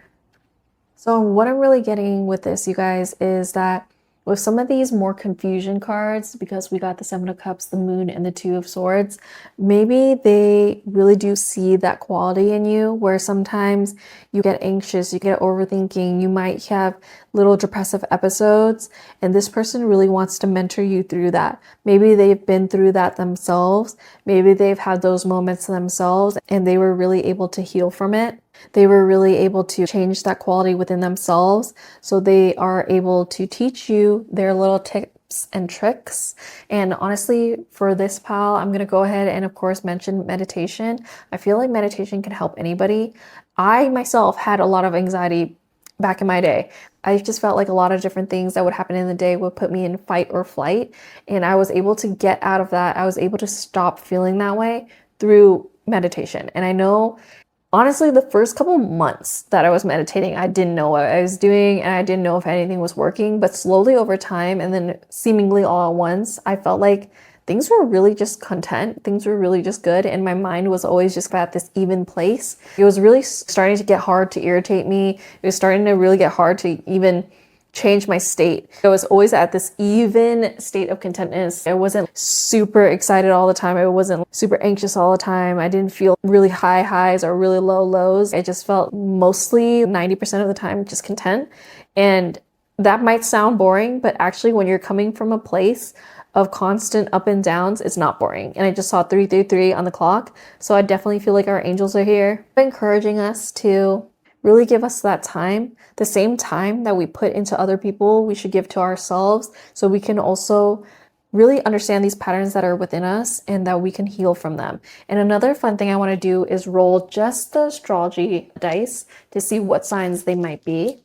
So what I'm really getting with this, you guys, is that with some of these more confusion cards, because we got the Seven of Cups, the Moon, and the Two of Swords, maybe they really do see that quality in you, where sometimes you get anxious, you get overthinking, you might have little depressive episodes, and this person really wants to mentor you through that. Maybe they've been through that themselves, maybe they've had those moments themselves, and they were really able to heal from it. They were really able to change that quality within themselves, so they are able to teach you their little tips and tricks. And honestly, for this pal, I'm going to go ahead and of course mention meditation. I feel like meditation can help anybody. I myself had a lot of anxiety back in my day. I just felt like a lot of different things that would happen in the day would put me in fight or flight, and I was able to get out of that. I was able to stop feeling that way through meditation. And I know Honestly, the first couple months that I was meditating, I didn't know what I was doing and I didn't know if anything was working. But slowly over time, and then seemingly all at once, I felt like things were really just content. Things were really just good. And my mind was always just at this even place. It was really starting to get hard to irritate me. It was starting to really get hard to even change my state. I was always at this even state of contentness. I wasn't super excited all the time. I wasn't super anxious all the time. I didn't feel really high highs or really low lows. I just felt mostly 90% of the time just content. And that might sound boring, but actually when you're coming from a place of constant up and downs, it's not boring. And I just saw 333 on the clock. So I definitely feel like our angels are here, encouraging us to really give us that time. The same time that we put into other people, we should give to ourselves so we can also really understand these patterns that are within us and that we can heal from them. And another fun thing I want to do is roll just the astrology dice to see what signs they might be.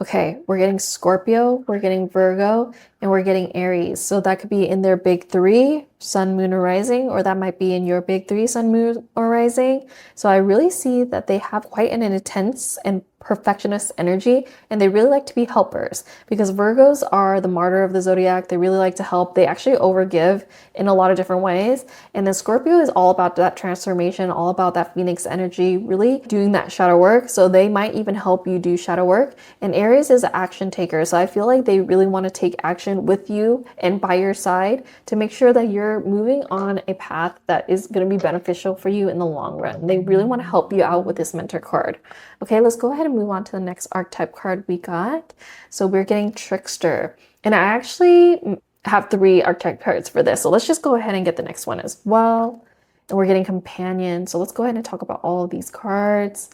Okay, we're getting Scorpio, we're getting Virgo, and we're getting Aries. So that could be in their big three, sun, moon, or rising, or that might be in your big three, sun, moon, or rising. So I really see that they have quite an intense and perfectionist energy, and they really like to be helpers because Virgos are the martyr of the zodiac. They really like to help. They actually overgive in a lot of different ways. And then Scorpio is all about that transformation, all about that Phoenix energy, really doing that shadow work. So they might even help you do shadow work. And Aries is an action taker. So I feel like they really want to take action with you and by your side to make sure that you're moving on a path that is going to be beneficial for you in the long run. They really want to help you out with this mentor card. Okay, let's go ahead and move on to the next archetype card we got. So we're getting Trickster. And I actually have 3 archetype cards for this. So let's just go ahead and get the next one as well. And we're getting Companion. So let's go ahead and talk about all of these cards.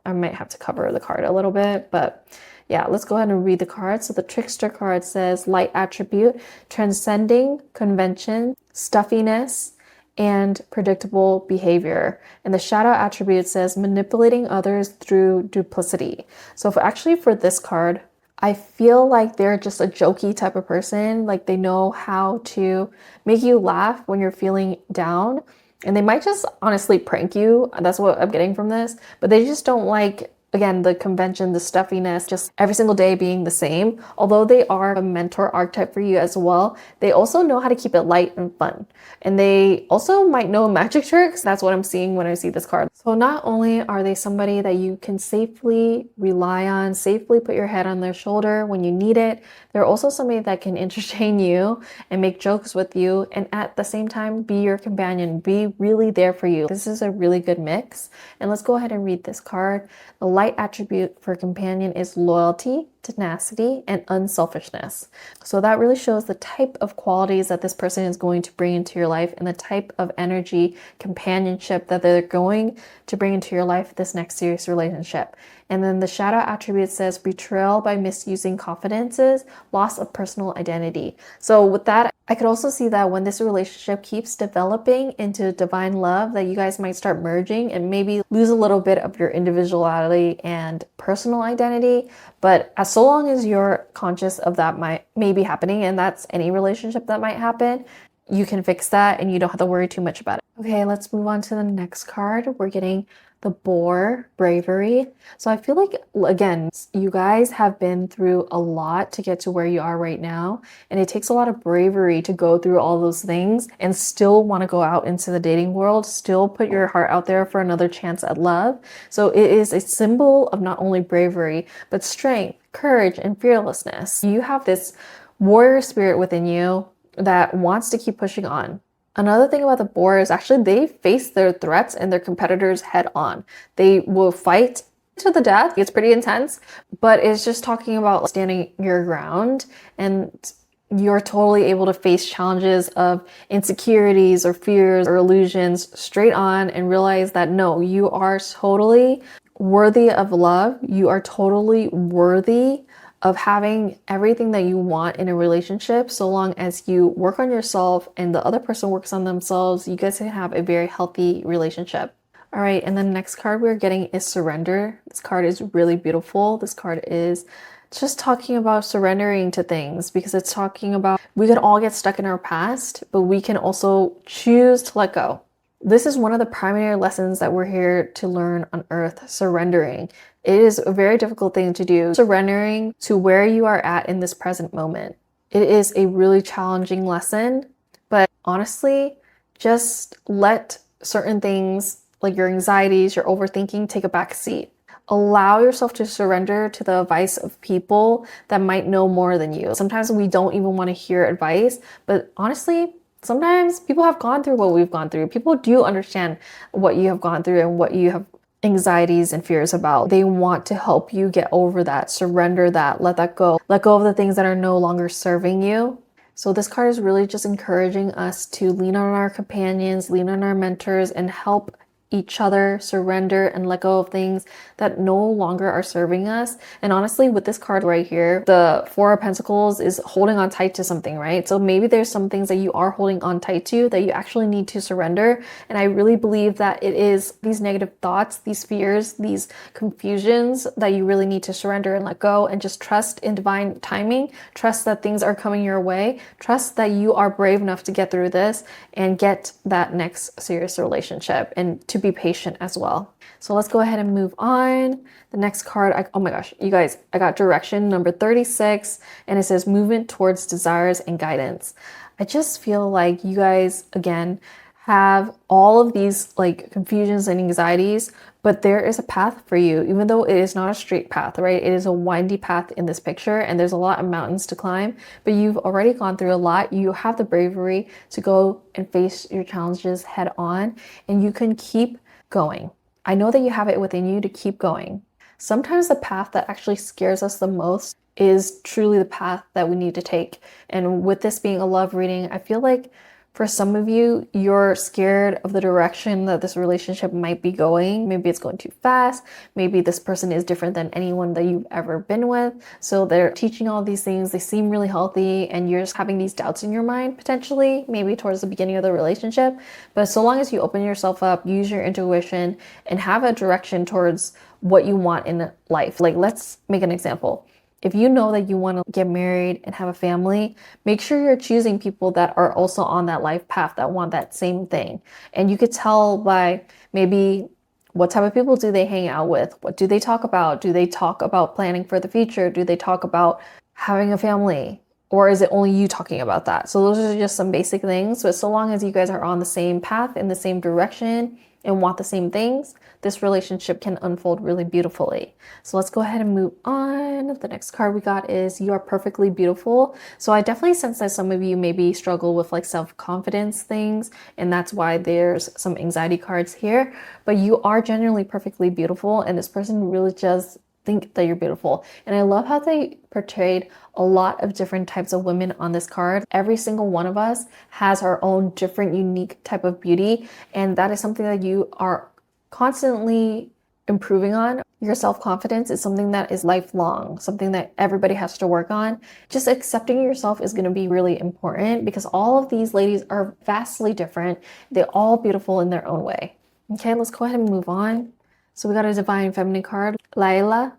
I might have to cover the card a little bit, but yeah, let's go ahead and read the card. So the Trickster card says light attribute, transcending convention, stuffiness, and predictable behavior. And the shadow attribute says manipulating others through duplicity. So for this card, I feel like they're just a jokey type of person. Like they know how to make you laugh when you're feeling down. And they might just honestly prank you. That's what I'm getting from this. But they just don't like, again, the convention, the stuffiness, just every single day being the same. Although they are a mentor archetype for you as well, they also know how to keep it light and fun. And they also might know magic tricks. That's what I'm seeing when I see this card. So not only are they somebody that you can safely rely on, safely put your head on their shoulder when you need it, they're also somebody that can entertain you and make jokes with you, and at the same time be your companion, be really there for you. This is a really good mix. And let's go ahead and read this card. The light attribute for companion is loyalty, tenacity, and unselfishness. So that really shows the type of qualities that this person is going to bring into your life and the type of energy, companionship that they're going to bring into your life this next serious relationship. And then the shadow attribute says betrayal by misusing confidences, loss of personal identity. So with that, I could also see that when this relationship keeps developing into divine love, that you guys might start merging and maybe lose a little bit of your individuality and personal identity. But as so long as you're conscious of that may be happening, and that's any relationship that might happen, you can fix that and you don't have to worry too much about it. Okay, let's move on to the next card. We're getting the Boar, Bravery. So I feel like, again, you guys have been through a lot to get to where you are right now. And it takes a lot of bravery to go through all those things and still want to go out into the dating world, still put your heart out there for another chance at love. So it is a symbol of not only bravery, but strength, courage, and fearlessness. You have this warrior spirit within you that wants to keep pushing on. Another thing about the Boar is actually they face their threats and their competitors head on. They will fight to the death. It's pretty intense, but it's just talking about standing your ground, and you're totally able to face challenges of insecurities or fears or illusions straight on and realize that no, you are totally worthy of love. You are totally worthy of having everything that you want in a relationship, so long as you work on yourself and the other person works on themselves. You guys can have a very healthy relationship. All right, and the next card we're getting is Surrender. This card is really beautiful. This card is just talking about surrendering to things, because it's talking about we can all get stuck in our past, but we can also choose to let go. This is one of the primary lessons that we're here to learn on Earth, surrendering. It is a very difficult thing to do, surrendering to where you are at in this present moment. It is a really challenging lesson, but honestly, just let certain things like your anxieties, your overthinking take a back seat. Allow yourself to surrender to the advice of people that might know more than you. Sometimes we don't even want to hear advice, but honestly, sometimes people have gone through what we've gone through. People do understand what you have gone through and what you have anxieties and fears about. They want to help you get over that, surrender that, let that go. Let go of the things that are no longer serving you. So this card is really just encouraging us to lean on our companions, lean on our mentors, and help each other surrender and let go of things that no longer are serving us. And honestly, with this card right here, the Four of Pentacles is holding on tight to something, right? So maybe there's some things that you are holding on tight to that you actually need to surrender. And I really believe that it is these negative thoughts, these fears, these confusions that you really need to surrender and let go, and just trust in divine timing. Trust that things are coming your way. Trust that you are brave enough to get through this and get that next serious relationship, and to be patient as well. So let's go ahead and move on. The next card, oh my gosh, you guys, I got direction number 36, and it says movement towards desires and guidance. I just feel like you guys, again, have all of these like confusions and anxieties, but there is a path for you, even though it is not a straight path, right? It is a windy path in this picture, and there's a lot of mountains to climb, but you've already gone through a lot. You have the bravery to go and face your challenges head on, and you can keep going. I know that you have it within you to keep going. Sometimes the path that actually scares us the most is truly the path that we need to take. And with this being a love reading, I feel like for some of you, you're scared of the direction that this relationship might be going. Maybe it's going too fast. Maybe this person is different than anyone that you've ever been with. So they're teaching all these things. They seem really healthy, and you're just having these doubts in your mind, potentially, maybe towards the beginning of the relationship. But so long as you open yourself up, use your intuition, and have a direction towards what you want in life. Like, let's make an example. If you know that you want to get married and have a family, make sure you're choosing people that are also on that life path, that want that same thing. And you could tell by maybe what type of people do they hang out with? What do they talk about? Do they talk about planning for the future? Do they talk about having a family? Or is it only you talking about that? So those are just some basic things. But so long as you guys are on the same path, in the same direction, and want the same things, this relationship can unfold really beautifully. So let's go ahead and move on. The next card we got is You Are Perfectly Beautiful. So I definitely sense that some of you maybe struggle with like self-confidence things, and that's why there's some anxiety cards here. But you are genuinely perfectly beautiful, and this person really just think that you're beautiful. And I love how they portrayed a lot of different types of women on this card. Every single one of us has our own different, unique type of beauty. And that is something that you are constantly improving on. Your self-confidence is something that is lifelong, something that everybody has to work on. Just accepting yourself is going to be really important, because all of these ladies are vastly different. They're all beautiful in their own way. Okay, let's go ahead and move on. So we got a Divine Feminine card, Layla,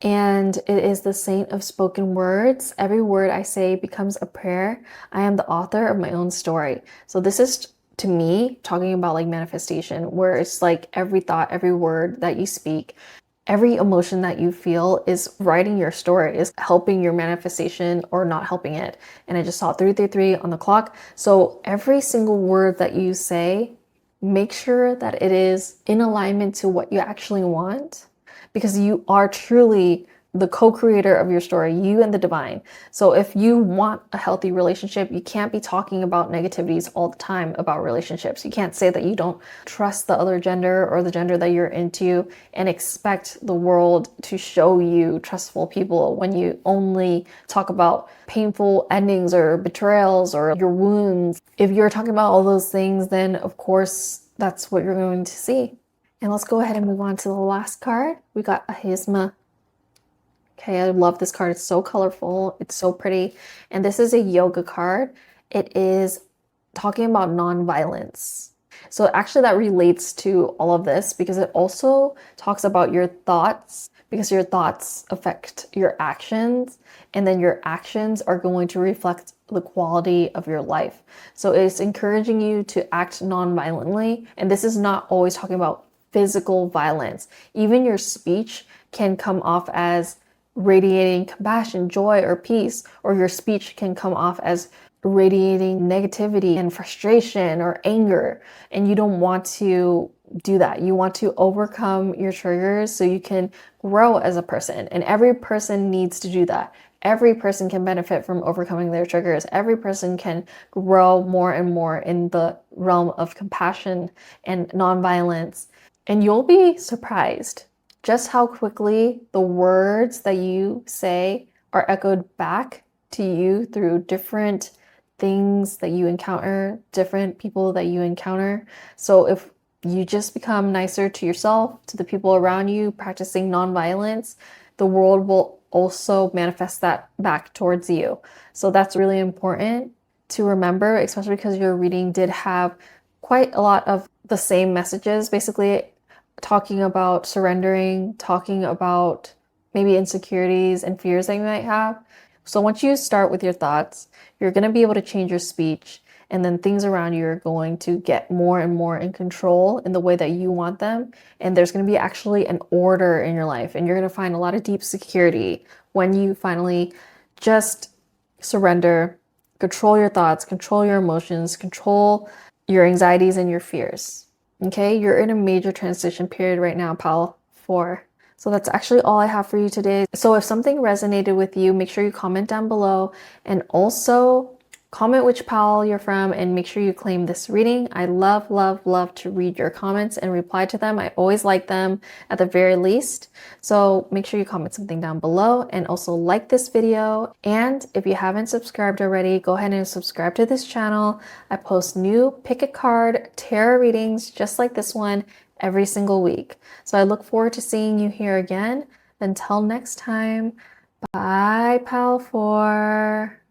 and it is the Saint of Spoken Words. Every word I say becomes a prayer. I am the author of my own story. So this is, to me, talking about like manifestation, where it's like every thought, every word that you speak, every emotion that you feel is writing your story, is helping your manifestation or not helping it. And I just saw 333 on the clock. So every single word that you say, make sure that it is in alignment to what you actually want, because you are truly the co-creator of your story, you and the divine. So if you want a healthy relationship, you can't be talking about negativities all the time about relationships. You can't say that you don't trust the other gender or the gender that you're into and expect the world to show you trustful people when you only talk about painful endings or betrayals or your wounds. If you're talking about all those things, then of course that's what you're going to see. And let's go ahead and move on to the last card. We got Ahisma. Okay, I love this card. It's so colorful. It's so pretty. And this is a yoga card. It is talking about non-violence. So actually that relates to all of this because it also talks about your thoughts, because your thoughts affect your actions, and then your actions are going to reflect the quality of your life. So it's encouraging you to act non-violently, and this is not always talking about physical violence. Even your speech can come off as radiating compassion, joy, or peace, or your speech can come off as radiating negativity and frustration or anger. And you don't want to do that. You want to overcome your triggers so you can grow as a person. And every person needs to do that. Every person can benefit from overcoming their triggers. Every person can grow more and more in the realm of compassion and nonviolence. And you'll be surprised just how quickly the words that you say are echoed back to you through different things that you encounter, different people that you encounter. So if you just become nicer to yourself, to the people around you, practicing nonviolence, the world will also manifest that back towards you. So that's really important to remember, especially because your reading did have quite a lot of the same messages, basically talking about surrendering, talking about maybe insecurities and fears that you might have. So once you start with your thoughts, you're going to be able to change your speech, and then things around you are going to get more and more in control in the way that you want them. And there's going to be actually an order in your life, and you're going to find a lot of deep security when you finally just surrender, control your thoughts, control your emotions, control your anxieties and your fears. Okay, you're in a major transition period right now, pal. 4. So that's actually all I have for you today. So if something resonated with you, make sure you comment down below, and also comment which pal you're from and make sure you claim this reading. I love, love, love to read your comments and reply to them. I always like them at the very least. So make sure you comment something down below and also like this video. And if you haven't subscribed already, go ahead and subscribe to this channel. I post new pick a card tarot readings just like this one every single week. So I look forward to seeing you here again. Until next time, bye, pal 4.